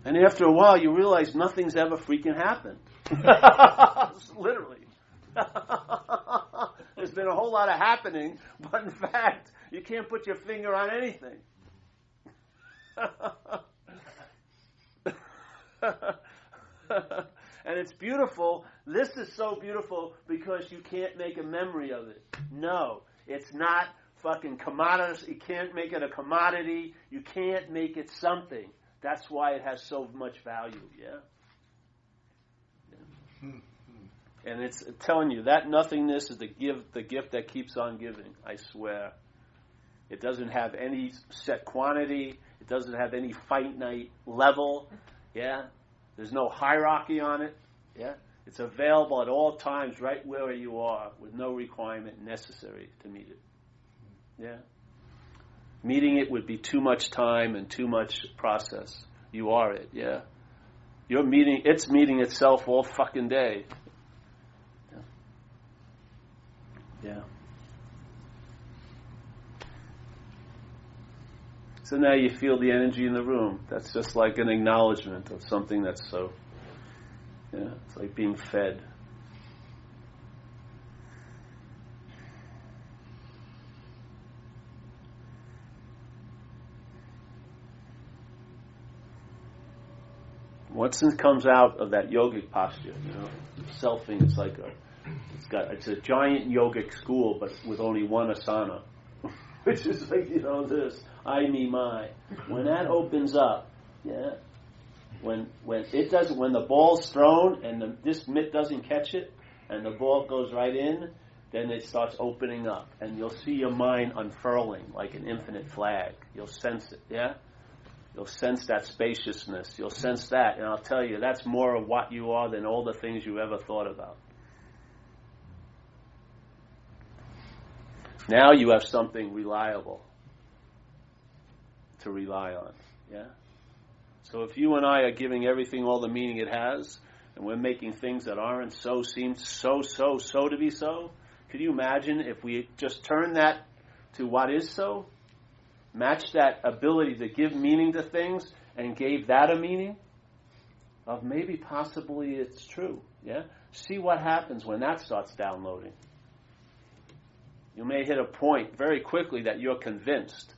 And after a while, you realize nothing's ever freaking happened. Literally. There's been a whole lot of happening, but in fact, you can't put your finger on anything. And it's beautiful. This is so beautiful because you can't make a memory of it. No, it's not fucking commodities. You can't make it a commodity. You can't make it something. That's why it has so much value, yeah? And it's telling you, that nothingness is the gift that keeps on giving, I swear. It doesn't have any set quantity. It doesn't have any finite level, yeah? There's no hierarchy on it, yeah? It's available at all times right where you are with no requirement necessary to meet it, yeah? Meeting it would be too much time and too much process. You are it, yeah? It's meeting itself all fucking day. Yeah. So now you feel the energy in the room. That's just like an acknowledgement of something that's so, it's like being fed. Once it comes out of that yogic posture, selfing is like it's a giant yogic school, but with only one asana, which is like this I, me, my. When that opens up, yeah, when the ball's thrown and this mitt doesn't catch it, and the ball goes right in, then it starts opening up, and you'll see your mind unfurling like an infinite flag. You'll sense it, yeah. You'll sense that spaciousness. You'll sense that, and I'll tell you, that's more of what you are than all the things you ever thought about. Now you have something reliable to rely on. Yeah? So if you and I are giving everything all the meaning it has, and we're making things that aren't so seem so to be so, could you imagine if we just turn that to what is so? Match that ability to give meaning to things and gave that a meaning of maybe possibly it's true. Yeah? See what happens when that starts downloading. You may hit a point very quickly that you're convinced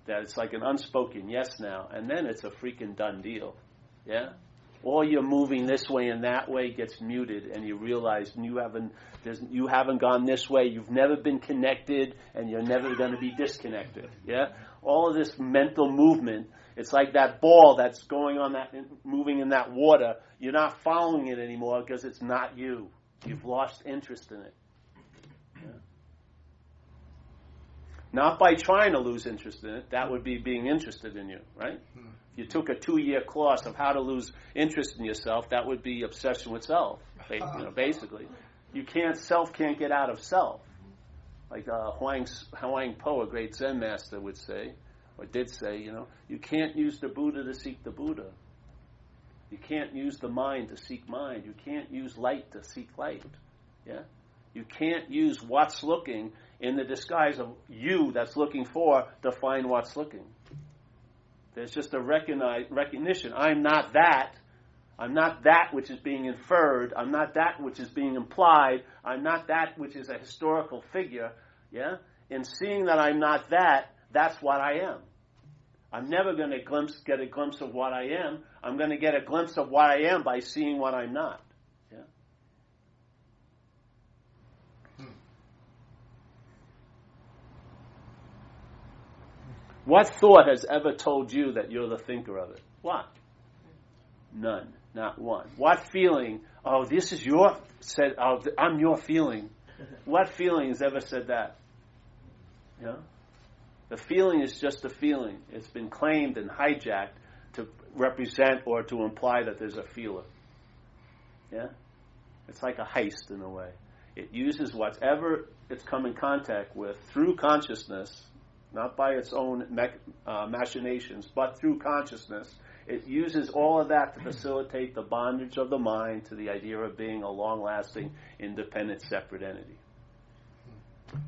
that it's like an unspoken yes now, and then it's a freaking done deal. Yeah? All your moving this way and that way gets muted, and you realize you haven't gone this way. You've never been connected, and you're never going to be disconnected. Yeah, all of this mental movement. It's like that ball that's moving in that water. You're not following it anymore because it's not you. You've lost interest in it. Yeah. Not by trying to lose interest in it. That would be being interested in you, right? If you took a 2-year course of how to lose interest in yourself, that would be obsession with self, basically. Self can't get out of self. Like Huang Po, a great Zen master, would say, or did say, you can't use the Buddha to seek the Buddha. You can't use the mind to seek mind. You can't use light to seek light. Yeah? You can't use what's looking in the disguise of you that's looking for to find what's looking. There's just a recognition. I'm not that. I'm not that which is being inferred. I'm not that which is being implied. I'm not that which is a historical figure. Yeah? In seeing that I'm not that, that's what I am. I'm never going to get a glimpse of what I am. I'm going to get a glimpse of what I am by seeing what I'm not. Yeah? What thought has ever told you that you're the thinker of it? What? None. Not one. What feeling? Oh, this is I'm your feeling. What feeling has ever said that? Yeah? The feeling is just a feeling. It's been claimed and hijacked to represent or to imply that there's a feeler. Yeah? It's like a heist in a way. It uses whatever it's come in contact with through consciousness, not by its own machinations, but through consciousness. It uses all of that to facilitate the bondage of the mind to the idea of being a long-lasting, independent, separate entity.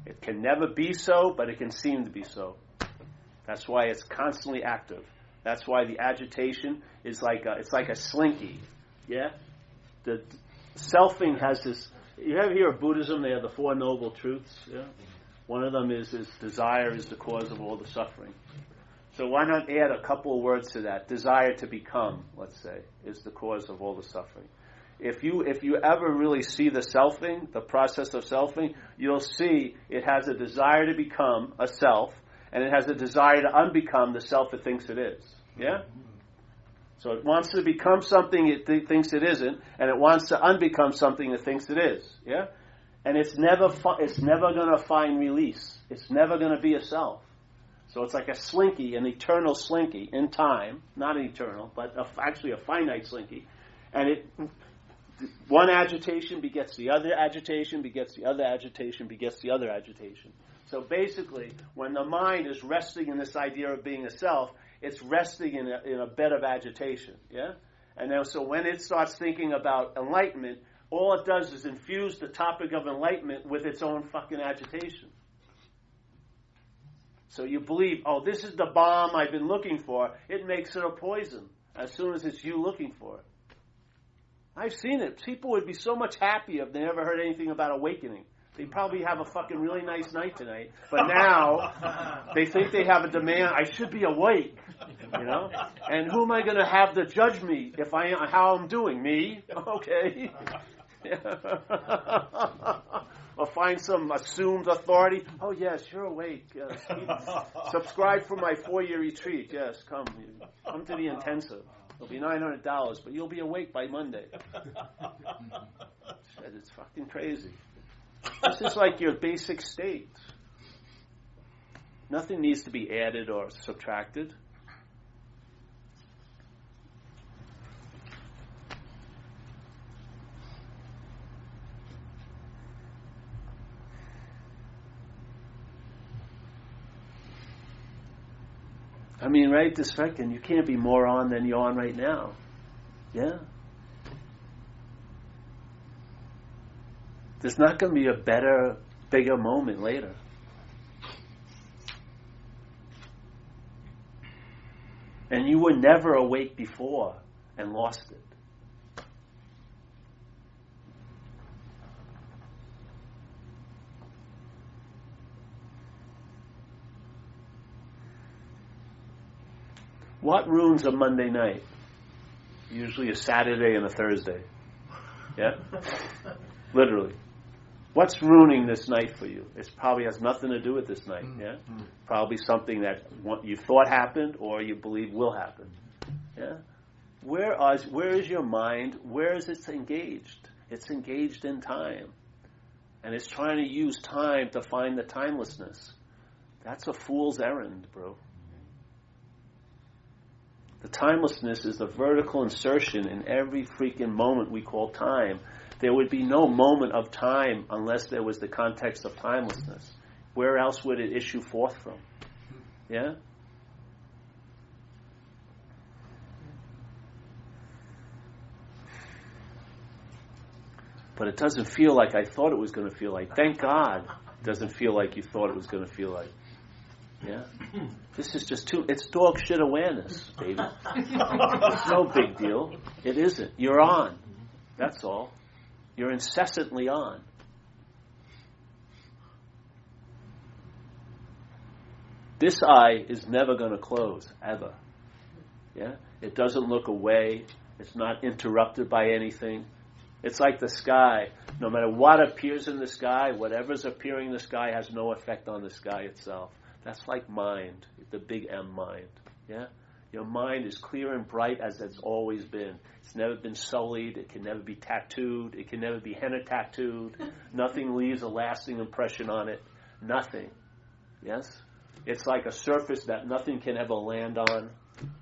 It can never be so, but it can seem to be so. That's why it's constantly active. That's why the agitation is it's like a slinky. Yeah? The selfing has this. You ever hear of Buddhism? They have the Four Noble Truths. Yeah? One of them is desire is the cause of all the suffering. So why not add a couple of words to that? Desire to become, let's say, is the cause of all the suffering. If you ever really see the selfing, the process of selfing, you'll see it has a desire to become a self, and it has a desire to unbecome the self it thinks it is. Yeah? So it wants to become something it thinks it isn't, and it wants to unbecome something it thinks it is. Yeah? And it's never going to find release. It's never going to be a self. So it's like a slinky, an eternal slinky in time, not eternal, but actually a finite slinky, and one agitation begets the other agitation, begets the other agitation, begets the other agitation. So basically, when the mind is resting in this idea of being a self, it's resting in a bed of agitation. Yeah? And then, so when it starts thinking about enlightenment, all it does is infuse the topic of enlightenment with its own fucking agitation. So you believe, oh, this is the bomb I've been looking for. It makes it a poison as soon as it's you looking for it. I've seen it. People would be so much happier if they never heard anything about awakening. They'd probably have a fucking really nice night tonight. But now, they think they have a demand. I should be awake, And who am I going to have to judge me how I'm doing? Me? Okay. Or find some assumed authority. Oh, yes, you're awake. Yes. Subscribe for my 4-year retreat. Yes, come to the intensive. It'll be $900, but you'll be awake by Monday. It's fucking crazy. This is like your basic state. Nothing needs to be added or subtracted. I mean, right this second, you can't be more on than you're on right now. Yeah? There's not going to be a better, bigger moment later. And you were never awake before and lost it. What ruins a Monday night? Usually a Saturday and a Thursday. Yeah? Literally. What's ruining this night for you? It probably has nothing to do with this night. Yeah? Probably something that you thought happened or you believe will happen. Yeah? Where is your mind? Where is it engaged? It's engaged in time. And it's trying to use time to find the timelessness. That's a fool's errand, bro. The timelessness is the vertical insertion in every freaking moment we call time. There would be no moment of time unless there was the context of timelessness. Where else would it issue forth from? Yeah? But it doesn't feel like I thought it was going to feel like. Thank God it doesn't feel like you thought it was going to feel like. Yeah? This is just it's dog shit awareness, baby. It's no big deal. It isn't. You're on. That's all. You're incessantly on. This eye is never going to close, ever. Yeah? It doesn't look away. It's not interrupted by anything. It's like the sky. No matter what appears in the sky, whatever's appearing in the sky has no effect on the sky itself. That's like mind, the big M mind. Yeah? Your mind is clear and bright as it's always been. It's never been sullied. It can never be tattooed. It can never be henna tattooed. Nothing leaves a lasting impression on it. Nothing. Yes? It's like a surface that nothing can ever land on.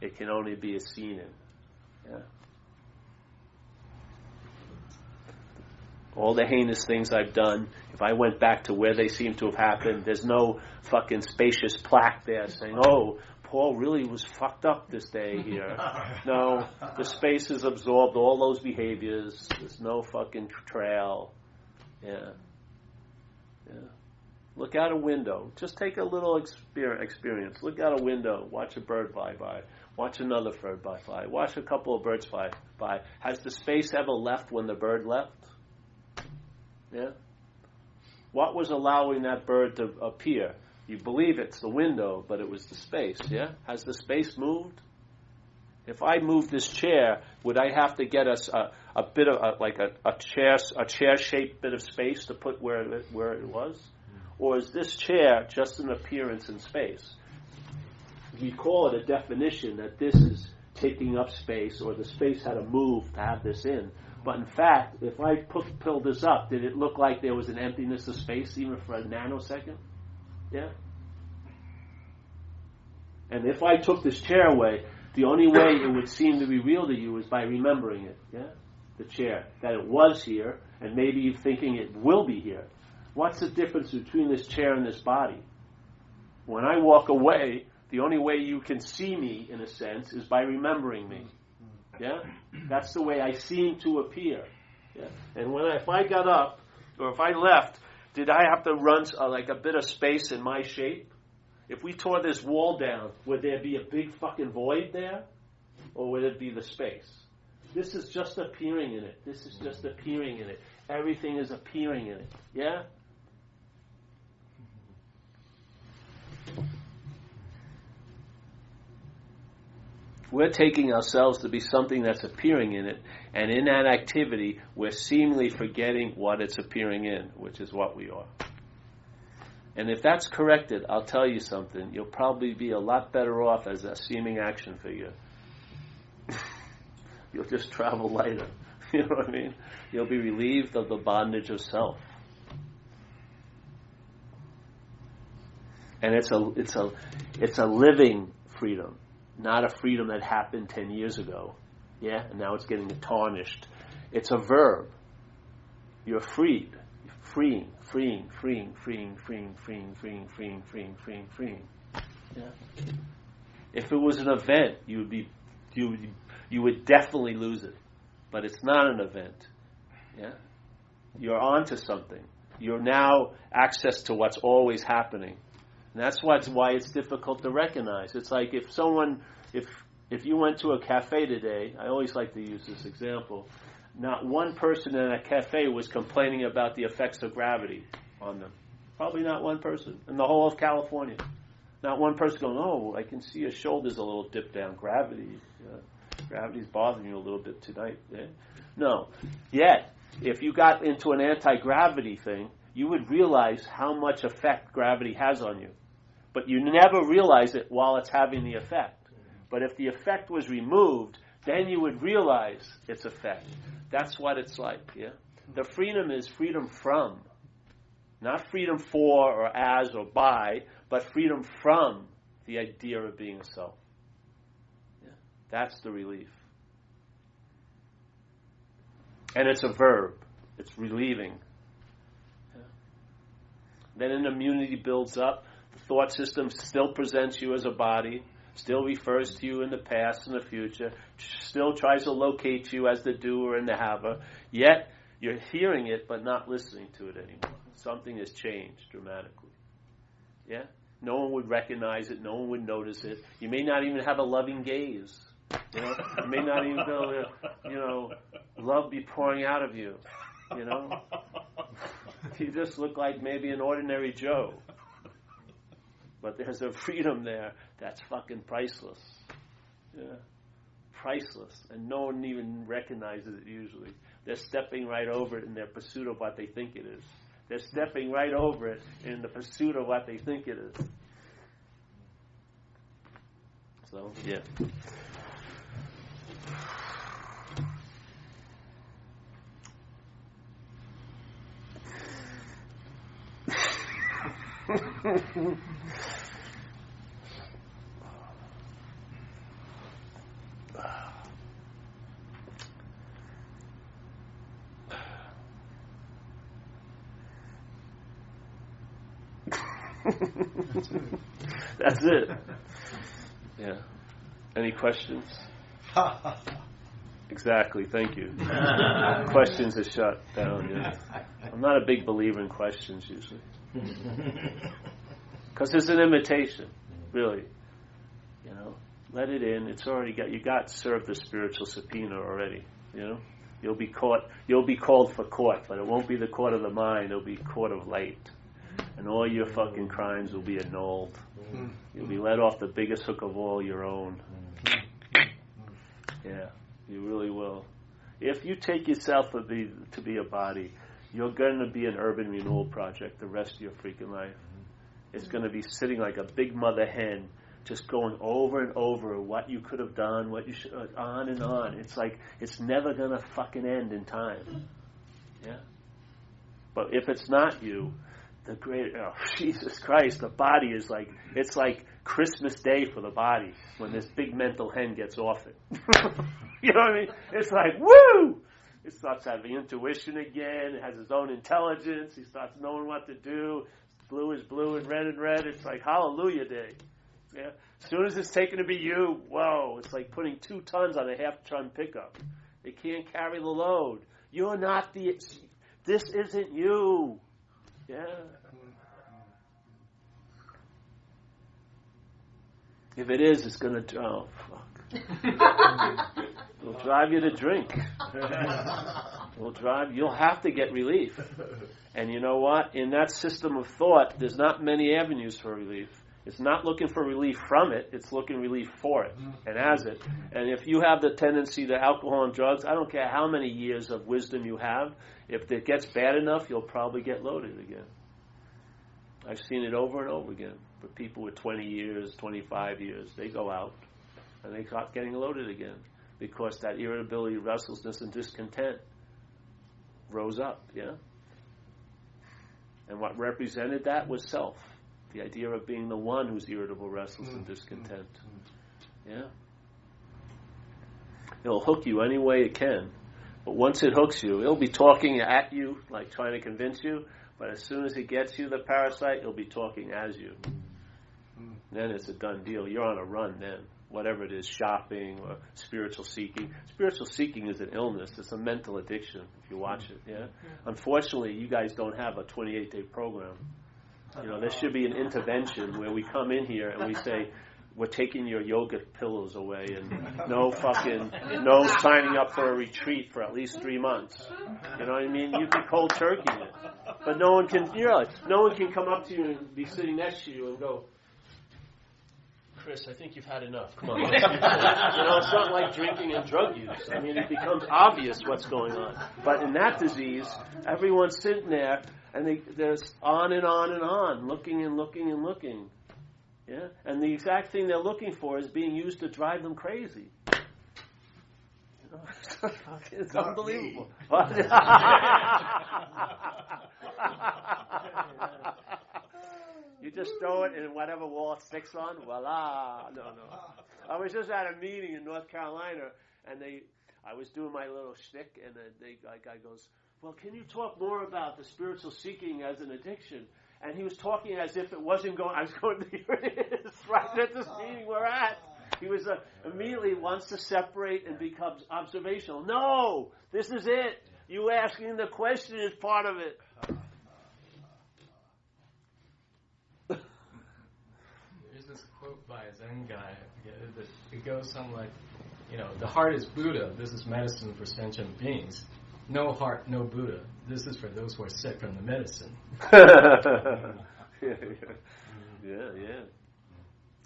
It can only be seen in. Yeah? All the heinous things I've done, if I went back to where they seem to have happened, there's no fucking spacious plaque there saying, oh, Paul really was fucked up this day here. No, the space has absorbed all those behaviors. There's no fucking trail. Yeah. Yeah. Look out a window. Just take a little experience. Look out a window. Watch a bird fly by. Watch another bird fly by. Watch a couple of birds fly by. Has the space ever left when the bird left? Yeah? What was allowing that bird to appear? You believe it's the window, but it was the space, yeah? Has the space moved? If I move this chair, would I have to get a bit of a chair-shaped bit of space to put where it was? Or is this chair just an appearance in space? We call it a definition that this is taking up space, or the space had to move to have this in. But in fact, if I pulled this up, did it look like there was an emptiness of space even for a nanosecond? Yeah? And if I took this chair away, the only way it would seem to be real to you is by remembering it. Yeah? The chair. That it was here, and maybe you thinking it will be here. What's the difference between this chair and this body? When I walk away, the only way you can see me, in a sense, is by remembering me. Yeah? That's the way I seem to appear. Yeah? And if I got up, or if I left, did I have to run like a bit of space in my shape? If we tore this wall down, would there be a big fucking void there? Or would it be the space? This is just appearing in it. This is just appearing in it. Everything is appearing in it. Yeah? We're taking ourselves to be something that's appearing in it, and in that activity, we're seemingly forgetting what it's appearing in, which is what we are. And if that's corrected, I'll tell you something, you'll probably be a lot better off as a seeming action figure. You'll just travel lighter. You know what I mean? You'll be relieved of the bondage of self. And it's a living freedom. Not a freedom that happened 10 years ago. Yeah? And now it's getting tarnished. It's a verb. You're freed. Freeing. Yeah? If it was an event, you would definitely lose it. But it's not an event. Yeah? You're onto something. You're now access to what's always happening. And that's why it's difficult to recognize. It's like if you went to a cafe today, I always like to use this example, not one person in a cafe was complaining about the effects of gravity on them. Probably not one person in the whole of California. Not one person going, oh, I can see your shoulders a little dipped down. Gravity. Gravity's bothering you a little bit tonight. Yeah? No. Yet, if you got into an anti-gravity thing, you would realize how much effect gravity has on you. But you never realize it while it's having the effect. But if the effect was removed, then you would realize its effect. That's what it's like, yeah? The freedom is freedom from. Not freedom for or as or by, but freedom from the idea of being a self. Yeah? That's the relief. And it's a verb. It's relieving. Yeah? Then an immunity builds up. The thought system still presents you as a body, still refers to you in the past and the future, still tries to locate you as the doer and the haver, yet you're hearing it but not listening to it anymore. Something has changed dramatically. Yeah? No one would recognize it, no one would notice it. You may not even have a loving gaze. You know? You may not even feel, love be pouring out of you. You know? You just look like maybe an ordinary Joe. But there's a freedom there that's fucking priceless. Yeah. Priceless. And no one even recognizes it usually. They're stepping right over it in their pursuit of what they think it is. They're stepping right over it in the pursuit of what they think it is. So, yeah. That's it. Yeah. Any questions? Exactly. Thank you. Questions are shut down. Yeah. I'm not a big believer in questions usually, because it's an invitation. Really, let it in. It's already got. You got served the spiritual subpoena already. You'll be caught. You'll be called for court, but it won't be the court of the mind. It'll be court of light. And all your fucking crimes will be annulled. You'll be let off the biggest hook of all, your own. Yeah, you really will. If you take yourself to be a body, you're going to be an urban renewal project the rest of your freaking life. It's going to be sitting like a big mother hen, just going over and over what you could have done, what you should, on and on. It's like it's never going to fucking end in time. Yeah. But if it's not you, Jesus Christ, the body is like, it's like Christmas Day for the body when this big mental hen gets off it. You know what I mean? It's like, woo! It starts having intuition again. It has its own intelligence. He starts knowing what to do. Blue is blue and red. It's like Hallelujah Day. Yeah. As soon as it's taken to be you, whoa, it's like putting 2 tons on a half-ton pickup. They can't carry the load. You're not this isn't you. Yeah. If it is, it's going to... Oh, fuck. It'll drive you to drink. You'll have to get relief. And you know what? In that system of thought, there's not many avenues for relief. It's not looking for relief from it. It's looking relief for it and as it. And if you have the tendency to alcohol and drugs, I don't care how many years of wisdom you have. If it gets bad enough, you'll probably get loaded again. I've seen it over and over again. But people with 20 years, 25 years, they go out and they start getting loaded again because that irritability, restlessness, and discontent rose up, yeah? And what represented that was self. The idea of being the one who's irritable, restless, and discontent. Yeah? It'll hook you any way it can. But once it hooks you, it'll be talking at you, like trying to convince you. But as soon as it gets you, the parasite, it'll be talking as you. Then it's a done deal. You're on a run then. Whatever it is, shopping or spiritual seeking. Spiritual seeking is an illness. It's a mental addiction if you watch it. Yeah. Unfortunately, you guys don't have a 28-day program. There should be an intervention where we come in here and we say, we're taking your yoga pillows away and no signing up for a retreat for at least 3 months. You know what I mean? You can cold turkey it. But no one can come up to you and be sitting next to you and go, Chris, I think you've had enough. Come on. It's not like drinking and drug use. I mean, it becomes obvious what's going on. But in that disease, everyone's sitting there, and they're on and on and on, looking and looking and looking. Yeah? And the exact thing they're looking for is being used to drive them crazy. It's unbelievable. You just throw it in whatever wall it sticks on. Voila! No. I was just at a meeting in North Carolina, and I was doing my little shtick, and the guy goes, "Well, can you talk more about the spiritual seeking as an addiction?" And he was talking as if it wasn't going. I was going, "Here it is, right at this meeting we're at." He was immediately wants to separate and becomes observational. No, this is it. You asking the question is part of it. There's this quote by a Zen guy, I forget it, but it goes something like, the heart is Buddha. This is medicine for sentient beings. No heart, no Buddha. This is for those who are sick from the medicine. Yeah.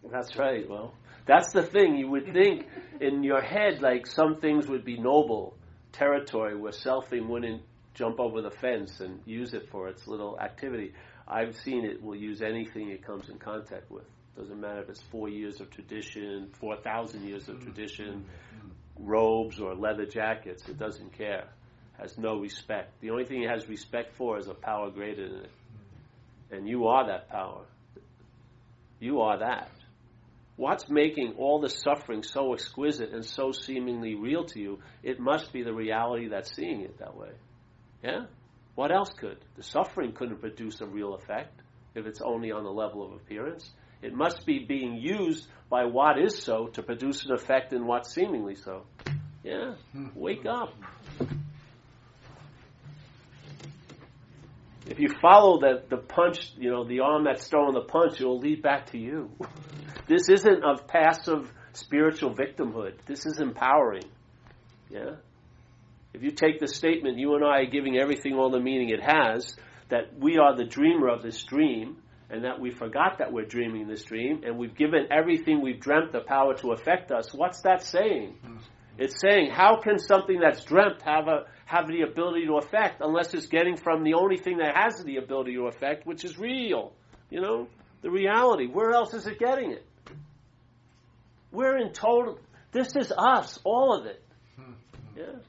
That's right. Well, that's the thing. You would think in your head, like some things would be noble territory where selfing wouldn't jump over the fence and use it for its little activity. I've seen it will use anything it comes in contact with. Doesn't matter if it's 4 years of tradition, 4,000 years of tradition, robes or leather jackets. It doesn't care. Has no respect. The only thing it has respect for is a power greater than it. And you are that power. You are that. What's making all the suffering so exquisite and so seemingly real to you? It must be the reality that's seeing it that way. Yeah? What else could? The suffering couldn't produce a real effect if it's only on the level of appearance. It must be being used by what is so to produce an effect in what's seemingly so. Yeah? Wake up. If you follow the punch, the arm that's throwing the punch, it will lead back to you. This isn't of passive spiritual victimhood. This is empowering. Yeah? If you take the statement, you and I are giving everything all the meaning it has, that we are the dreamer of this dream, and that we forgot that we're dreaming this dream, and we've given everything we've dreamt the power to affect us, what's that saying? It's saying, how can something that's dreamt have the ability to affect unless it's getting from the only thing that has the ability to affect, which is real, the reality. Where else is it getting it? We're in total, this is us, all of it. Yeah.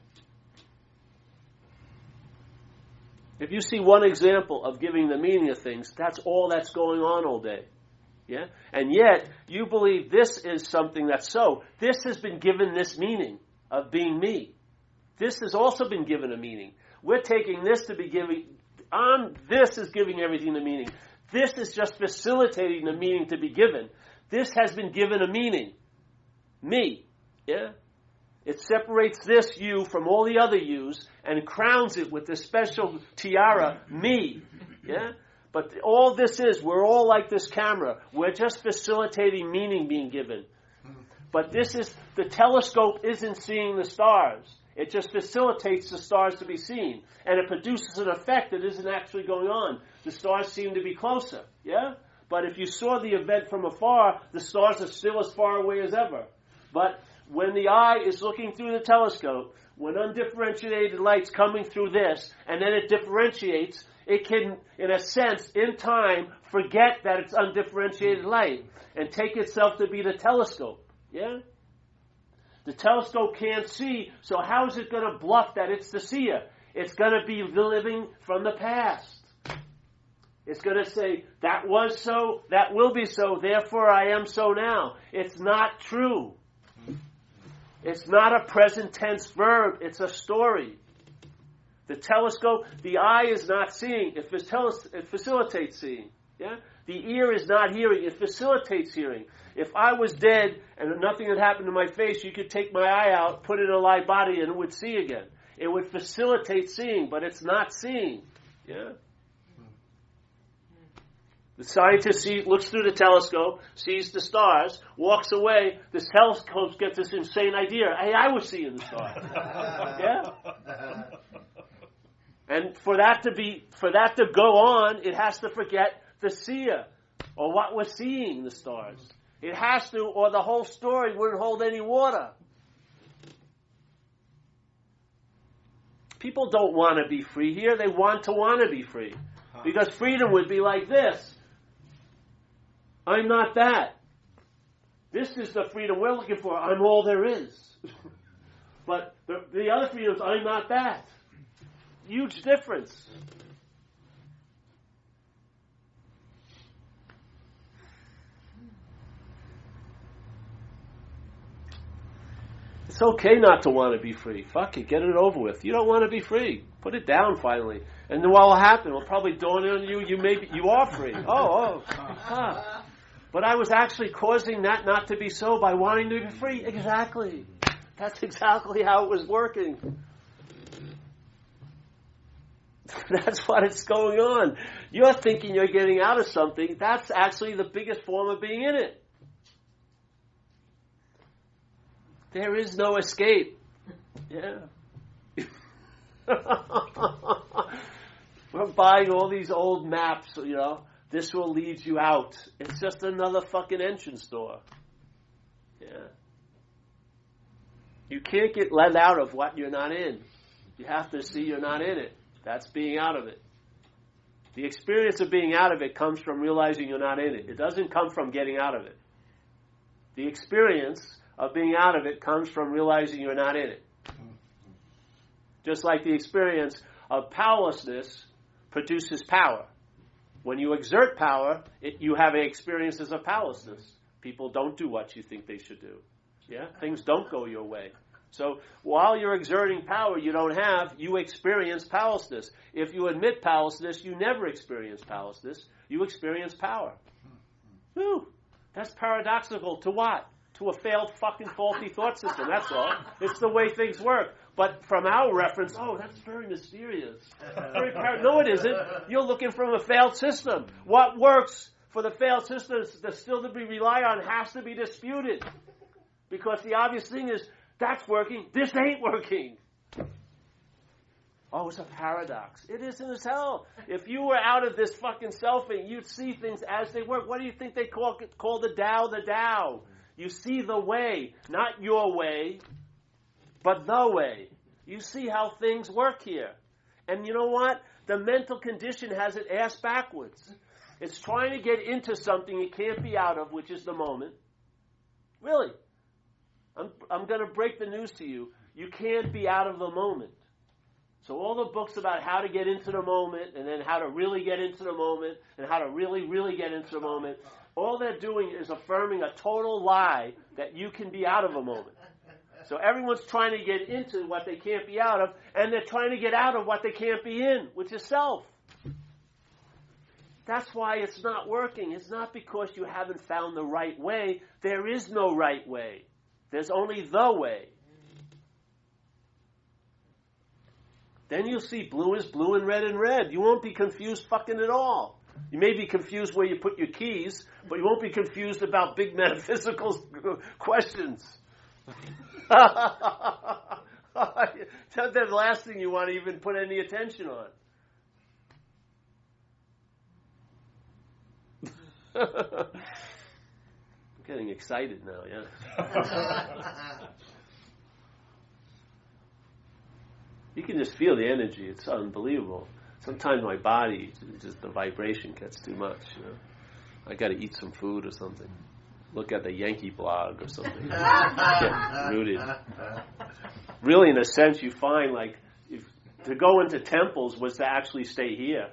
If you see one example of giving the meaning of things, that's all that's going on all day. Yeah? And yet, you believe this is something that's so. This has been given this meaning of being me. This has also been given a meaning. We're taking this to be giving, this is giving everything the meaning. This is just facilitating the meaning to be given. This has been given a meaning. Me. Yeah? It separates this you from all the other yous and crowns it with this special tiara, me. Yeah? But all this is, we're all like this camera. We're just facilitating meaning being given. But this is, the telescope isn't seeing the stars. It just facilitates the stars to be seen. And it produces an effect that isn't actually going on. The stars seem to be closer. Yeah? But if you saw the event from afar, the stars are still as far away as ever. But when the eye is looking through the telescope, when undifferentiated light's coming through this, and then it differentiates, it can, in a sense, in time, forget that it's undifferentiated light and take itself to be the telescope. Yeah? The telescope can't see, so how is it going to bluff that it's the seer? It's going to be living from the past. It's going to say, that was so, that will be so, therefore I am so now. It's not true. It's not a present tense verb, it's a story. The telescope, the eye is not seeing, it facilitates seeing. Yeah? The ear is not hearing, it facilitates hearing. If I was dead and nothing had happened to my face, you could take my eye out, put it in a live body, and it would see again. It would facilitate seeing, but it's not seeing. Yeah? The scientist looks through the telescope, sees the stars, walks away. The telescope gets this insane idea. Hey, I was seeing the stars. Yeah? And for that to go on, it has to forget the seer, or what was seeing the stars. It has to, or the whole story wouldn't hold any water. People don't want to be free here. They want to be free. Because freedom would be like this. I'm not that. This is the freedom we're looking for. I'm all there is. But the other freedom is I'm not that. Huge difference. It's okay not to want to be free. Fuck it, get it over with. You don't want to be free. Put it down finally. And then what will happen? It will probably dawn on you, you are free. But I was actually causing that not to be so by wanting to be free. Exactly. That's exactly how it was working. That's what is going on. You're thinking you're getting out of something. That's actually the biggest form of being in it. There is no escape. Yeah. We're buying all these old maps, This will lead you out. It's just another fucking entrance door. Yeah. You can't get let out of what you're not in. You have to see you're not in it. That's being out of it. The experience of being out of it comes from realizing you're not in it. It doesn't come from getting out of it. The experience of being out of it comes from realizing you're not in it. Just like the experience of powerlessness produces power. When you exert power, you have an experience of powerlessness. People don't do what you think they should do. Yeah? Things don't go your way. So while you're exerting power you experience powerlessness. If you admit powerlessness, you never experience powerlessness. You experience power. Whew. That's paradoxical to what? To a failed fucking faulty thought system, that's all. It's the way things work. But from our reference, that's very mysterious. No, it isn't. You're looking from a failed system. What works for the failed system that's still to be relied on has to be disputed. Because the obvious thing is, that's working, this ain't working. It's a paradox. It isn't as hell. If you were out of this fucking selfing, you'd see things as they work. What do you think they call the Tao? You see the way, not your way, but the way. You see how things work here. And you know what? The mental condition has it ass backwards. It's trying to get into something it can't be out of, which is the moment. Really. I'm going to break the news to you. You can't be out of the moment. So all the books about how to get into the moment and then how to really get into the moment and how to really, really get into the moment, all they're doing is affirming a total lie that you can be out of a moment. So everyone's trying to get into what they can't be out of, and they're trying to get out of what they can't be in, which is self. That's why it's not working. It's not because you haven't found the right way. There is no right way. There's only the way. Then you'll see blue is blue and red. You won't be confused fucking at all. You may be confused where you put your keys, but you won't be confused about big metaphysical questions. That's the last thing you want to even put any attention on. I'm getting excited now, yeah. You can just feel the energy. It's unbelievable. Sometimes my body, just the vibration gets too much. I got to eat some food or something. Look at the Yankee blog or something. Get rooted. Really, in a sense, you find to go into temples was to actually stay here.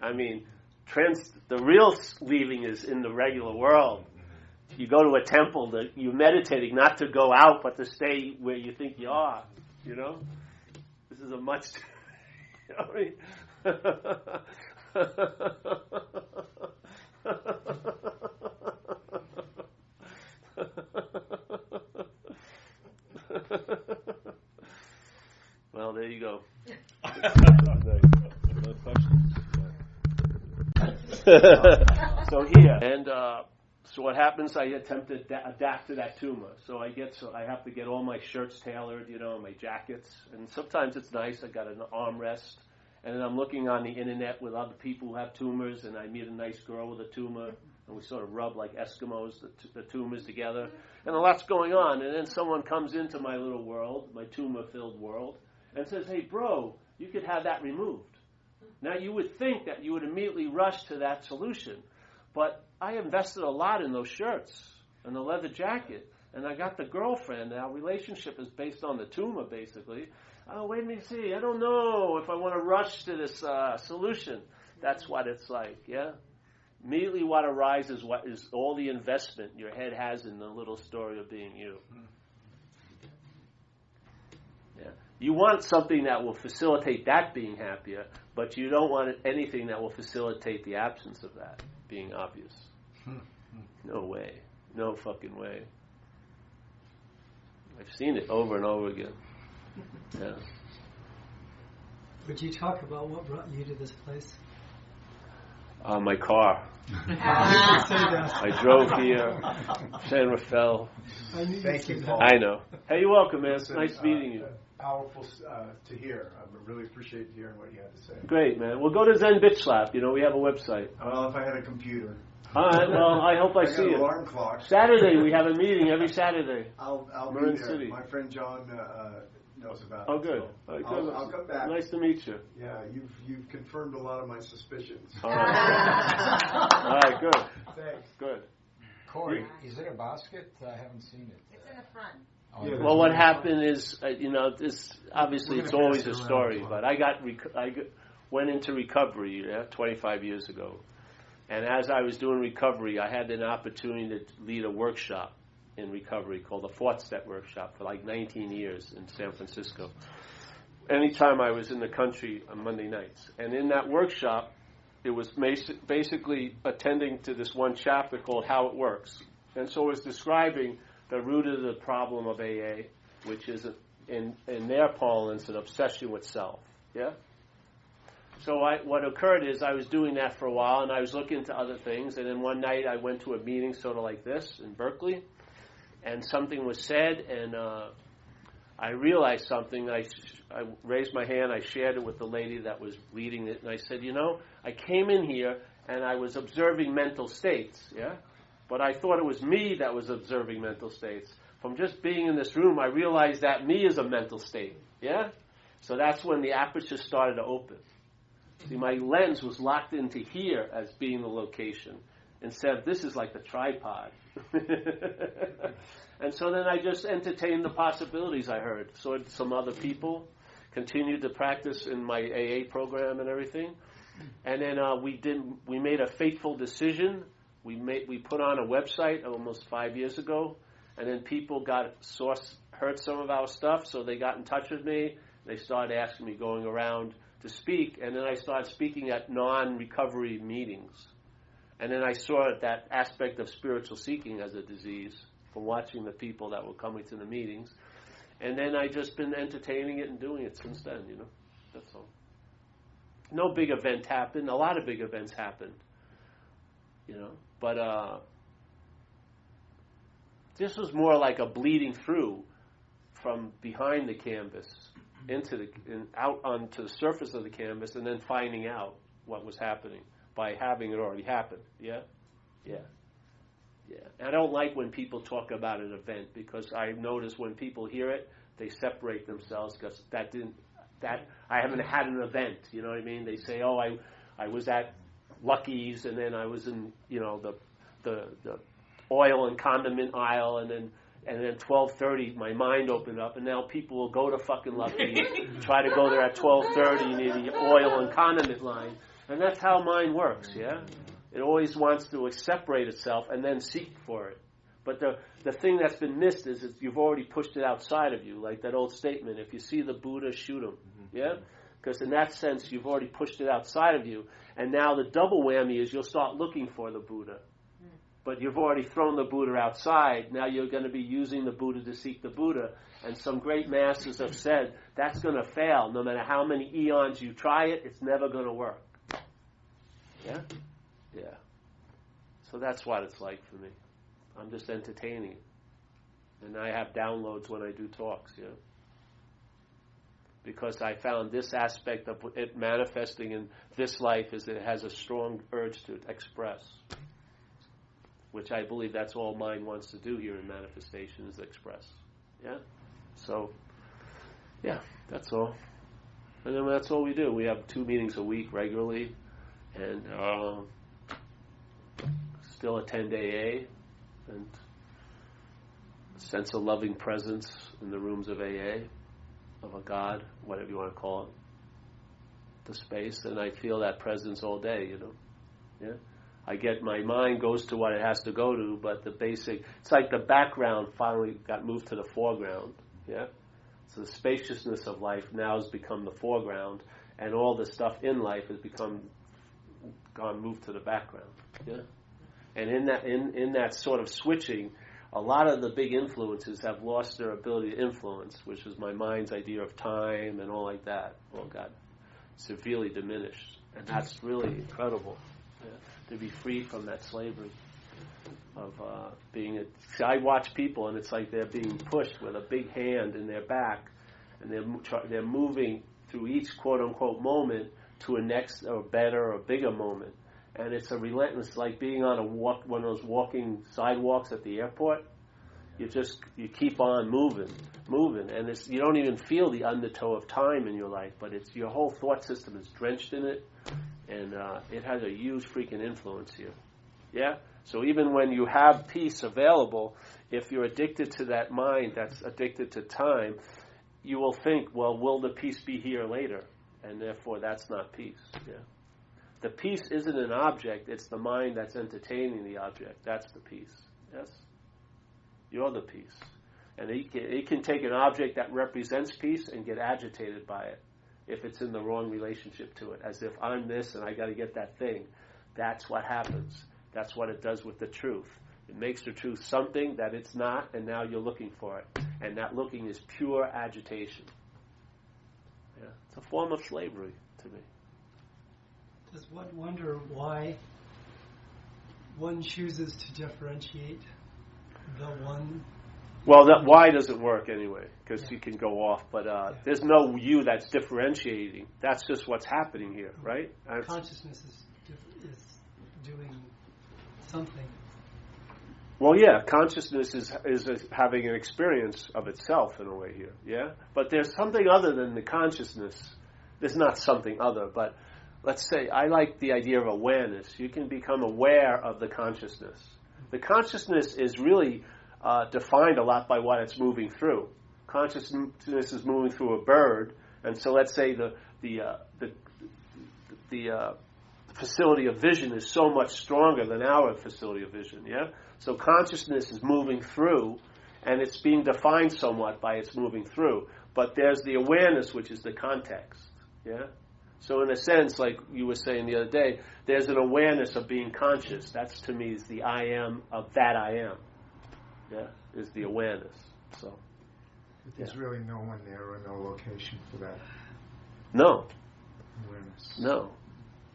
I mean, the real leaving is in the regular world. You go to a temple, you're meditating not to go out, but to stay where you think you are. This is a much. Well, there you go. No questions. So here, and so what happens? I attempt to adapt to that tumor. So I have to get all my shirts tailored, my jackets, and sometimes it's nice. I got an armrest, and then I'm looking on the internet with other people who have tumors, and I meet a nice girl with a tumor, and we sort of rub like Eskimos, the tumas together, and a lot's going on. And then someone comes into my little world, my tuma-filled world, and says, hey, bro, you could have that removed. Now, you would think that you would immediately rush to that solution, but I invested a lot in those shirts and the leather jacket, and I got the girlfriend. Our relationship is based on the tuma, basically. Oh, wait and see. I don't know if I want to rush to this solution. That's what it's like, yeah? Immediately what arises is all the investment your head has in the little story of being you. Yeah. You want something that will facilitate that being happier, but you don't want anything that will facilitate the absence of that being obvious. No way. No fucking way. I've seen it over and over again. Yeah. Would you talk about what brought you to this place? My car. I drove here, San Rafael. Thank you, Paul. I know. Hey, you're welcome, man. It's Listen, nice meeting you. Powerful to hear. I really appreciate hearing what you had to say. Great, man. Well, go to Zen Bitch Slap. You know, we have a website. Well, if I had a computer. All right. Well, I hope I see got an you. alarm clock. Saturday, we have a meeting every Saturday. I'll Marin be there. City. My friend John knows about Oh, it. good. So All right, good. I'll come back. Nice to meet you. Yeah, you've confirmed a lot of my suspicions. All right. All right, good. Thanks. Good. Corey, is it a basket? I haven't seen it. It's in the front. Oh, Yeah, Well, what happened is, this obviously We're it's gonna always pass a it story, around. but I went into recovery 25 years ago. And as I was doing recovery, I had an opportunity to lead a workshop in recovery called the Fourth Step Workshop for like 19 years in San Francisco. Anytime I was in the country on Monday nights. And in that workshop, it was basically attending to this one chapter called How It Works. And so it was describing the root of the problem of AA, which is, in their parlance, an obsession with self. Yeah? So what occurred is I was doing that for a while, and I was looking into other things, and then one night I went to a meeting sort of like this in Berkeley, and something was said, and I realized something. I raised my hand, I shared it with the lady that was leading it, and I said, I came in here, and I was observing mental states, yeah? But I thought it was me that was observing mental states. From just being in this room, I realized that me is a mental state, yeah? So that's when the aperture started to open. See, my lens was locked into here as being the location, instead of this is like the tripod. And so then I just entertained the possibilities I heard. So some other people continued to practice in my AA program and everything. And then we made a fateful decision. We put on a website almost 5 years ago, and then people heard some of our stuff, so they got in touch with me. They started asking me going around to speak, and then I started speaking at non-recovery meetings. And then I saw that aspect of spiritual seeking as a disease from watching the people that were coming to the meetings. And then I just been entertaining it and doing it since then, That's all. No big event happened. A lot of big events happened, But this was more like a bleeding through from behind the canvas out onto the surface of the canvas, and then finding out what was happening by having it already happened. Yeah. And I don't like when people talk about an event, because I notice when people hear it, they separate themselves, because I haven't had an event. You know what I mean? They say, "Oh, I was at Lucky's, and then I was in the oil and condiment aisle, and then 12:30 my mind opened up, and now people will go to fucking Lucky's, try to go there at 12:30 near the oil and condiment line." And that's how mind works, yeah? It always wants to separate itself and then seek for it. But the thing that's been missed is you've already pushed it outside of you, like that old statement, if you see the Buddha, shoot him, yeah? Because in that sense, you've already pushed it outside of you, and now the double whammy is you'll start looking for the Buddha. But you've already thrown the Buddha outside. Now you're going to be using the Buddha to seek the Buddha. And some great masters have said that's going to fail. No matter how many eons you try it, it's never going to work. Yeah? Yeah. So that's what it's like for me. I'm just entertaining it. And I have downloads when I do talks, yeah? Because I found this aspect of it manifesting in this life is that it has a strong urge to express. which I believe that's all mind wants to do here in manifestation is express. Yeah? So, yeah, that's all. And then that's all we do. We have 2 meetings a week regularly, and still attend AA, and a sense of loving presence in the rooms of AA, of a God, whatever you want to call it, the space, and I feel that presence all day, Yeah? I get, my mind goes to what it has to go to, but the basic, it's like the background finally got moved to the foreground, yeah? So the spaciousness of life now has become the foreground, and all the stuff in life has moved to the background, yeah? And in that sort of switching, a lot of the big influences have lost their ability to influence, which is my mind's idea of time and all like that, all got severely diminished, and that's really incredible. Yeah, to be free from that slavery of being a... See, I watch people, and it's like they're being pushed with a big hand in their back, and they're moving through each quote-unquote moment to a next or better or bigger moment. And it's a relentless, like being on one of those walking sidewalks at the airport. You keep on moving, and you don't even feel the undertow of time in your life, but it's your whole thought system is drenched in it, and it has a huge freaking influence here. Yeah? So even when you have peace available, if you're addicted to that mind that's addicted to time, you will think, well, will the peace be here later? And therefore that's not peace. Yeah? The peace isn't an object, it's the mind that's entertaining the object. That's the peace. Yes? You're the peace. And it can take an object that represents peace and get agitated by it if it's in the wrong relationship to it, as if I'm this and I got to get that thing. That's what happens. That's what it does with the truth. It makes the truth something that it's not, and now you're looking for it. And that looking is pure agitation. Yeah. It's a form of slavery to me. Does one wonder why one chooses to differentiate the one? Well, that why doesn't work anyway, because you can go off, but there's no you that's differentiating. That's just what's happening here, right? Consciousness is doing something. Well, yeah, consciousness is having an experience of itself in a way here, yeah? But there's something other than the consciousness. There's not something other, but let's say, I like the idea of awareness. You can become aware of the consciousness. The consciousness is really defined a lot by what it's moving through. Consciousness is moving through a bird, and so let's say the facility of vision is so much stronger than our facility of vision, yeah? So consciousness is moving through, and it's being defined somewhat by its moving through. But there's the awareness, which is the context, yeah? So in a sense, like you were saying the other day, there's an awareness of being conscious. That's, to me, is the I am of that I am. Yeah, is the awareness. So But there's really no one there or no location for that no, awareness. no.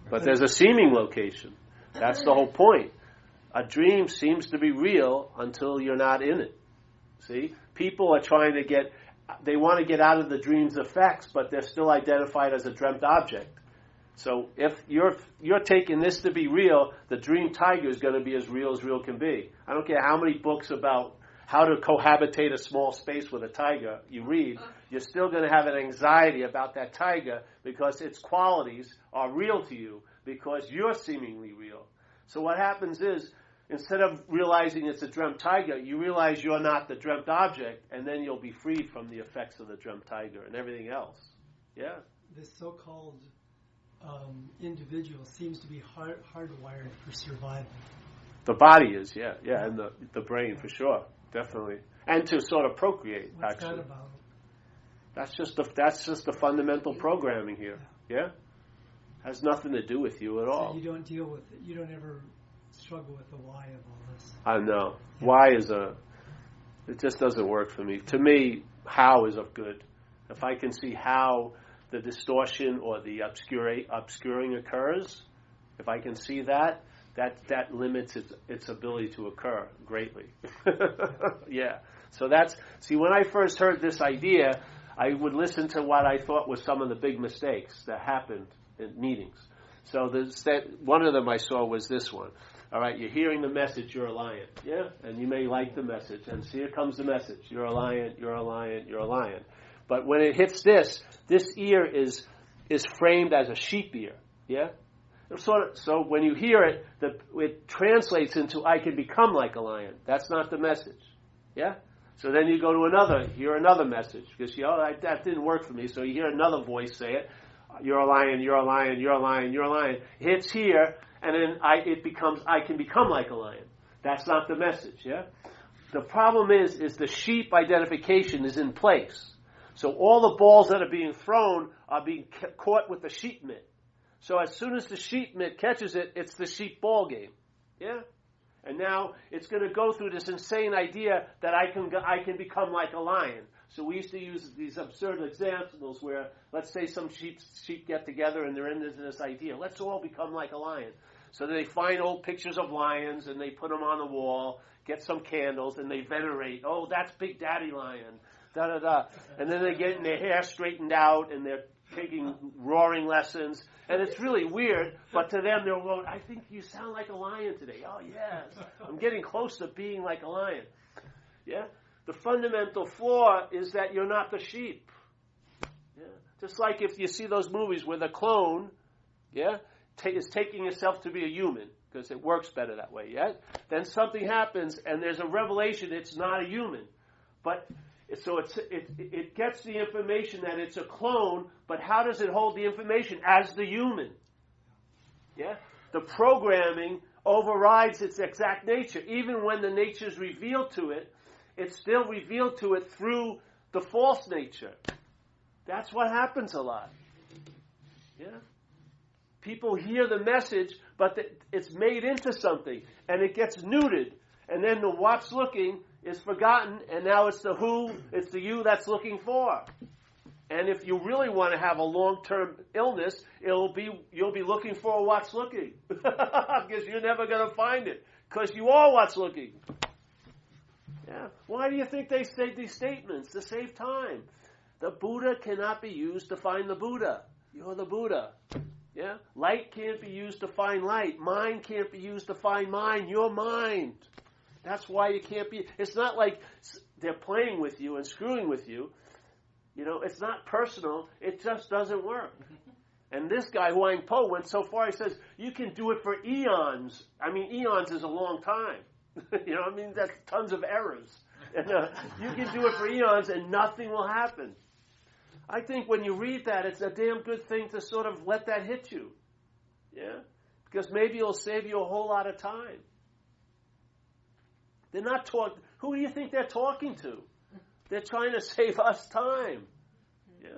But there's a seeming location. That's the whole point. A dream seems to be real until you're not in it. See? People are trying to they want to get out of the dream's effects, but they're still identified as a dreamt object. So if you're taking this to be real, the dream tiger is going to be as real can be. I don't care how many books about how to cohabitate a small space with a tiger you read, you're still going to have an anxiety about that tiger because its qualities are real to you because you're seemingly real. So what happens is, instead of realizing it's a dreamt tiger, you realize you're not the dreamt object, and then you'll be freed from the effects of the dreamt tiger and everything else. Yeah? This so-called individual seems to be hardwired for survival. The body is, yeah, and the brain for sure, definitely, and to sort of procreate. What's actually, that about? that's just the fundamental programming here. Yeah, has nothing to do with you at all. So you don't deal with it. You don't ever struggle with the why of all this. I know why it just doesn't work for me. To me, how is of good. If I can see how the distortion or the obscuring occurs, if I can see that limits its ability to occur greatly. Yeah. So when I first heard this idea, I would listen to what I thought was some of the big mistakes that happened in meetings. So one of them I saw was this one. All right, you're hearing the message, you're a lion. Yeah? And you may like the message. And so here comes the message. You're a lion, you're a lion, you're a lion. But when it hits this ear is framed as a sheep ear. Yeah? So when you hear it, it translates into I can become like a lion. That's not the message. Yeah? So then you go to hear another message. Because that didn't work for me. So you hear another voice say it. You're a lion, you're a lion, you're a lion, you're a lion. It hits here, and then it becomes I can become like a lion. That's not the message, yeah? The problem is the sheep identification is in place. So all the balls that are being thrown are being caught with the sheep mitt. So as soon as the sheep mitt catches it, it's the sheep ball game. Yeah? And now it's going to go through this insane idea that I can become like a lion. So we used to use these absurd examples where, let's say some sheep get together and they're into this idea, let's all become like a lion. So they find old pictures of lions and they put them on the wall, get some candles, and they venerate, oh, that's Big Daddy Lion, da-da-da. And then they get their hair straightened out and they're taking roaring lessons. And it's really weird, but to them they're going, I think you sound like a lion today. Oh, yes, I'm getting close to being like a lion. Yeah? The fundamental flaw is that you're not the sheep. Yeah? Just like if you see those movies where the clone, is taking itself to be a human, because it works better that way, yeah? Then something happens and there's a revelation it's not a human. But so it gets the information that it's a clone, but how does it hold the information as the human? Yeah? The programming overrides its exact nature. Even when the nature is revealed to it, it's still revealed to it through the false nature. That's what happens a lot. Yeah? People hear the message, but it's made into something, and it gets neutered. And then the what's looking is forgotten, and now it's the who, it's the you that's looking for. And if you really want to have a long-term illness, you'll be looking for what's looking. Because you're never going to find it. Because you are what's looking. Yeah. Why do you think they say these statements to save time? The Buddha cannot be used to find the Buddha. You're the Buddha. Yeah? Light can't be used to find light. Mind can't be used to find mind. You're mind. That's why you can't be. It's not like they're playing with you and screwing with you. It's not personal. It just doesn't work. And this guy, Huang Po, went so far, he says, you can do it for eons. I mean, eons is a long time. That's tons of errors. And, you can do it for eons and nothing will happen. I think when you read that, it's a damn good thing to sort of let that hit you. Yeah? Because maybe it'll save you a whole lot of time. They're not talking. Who do you think they're talking to? They're trying to save us time. Yeah.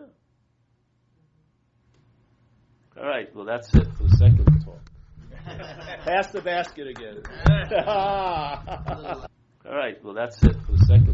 All right. Well, that's it for the second talk. Pass the basket again. All right. Well, that's it for the second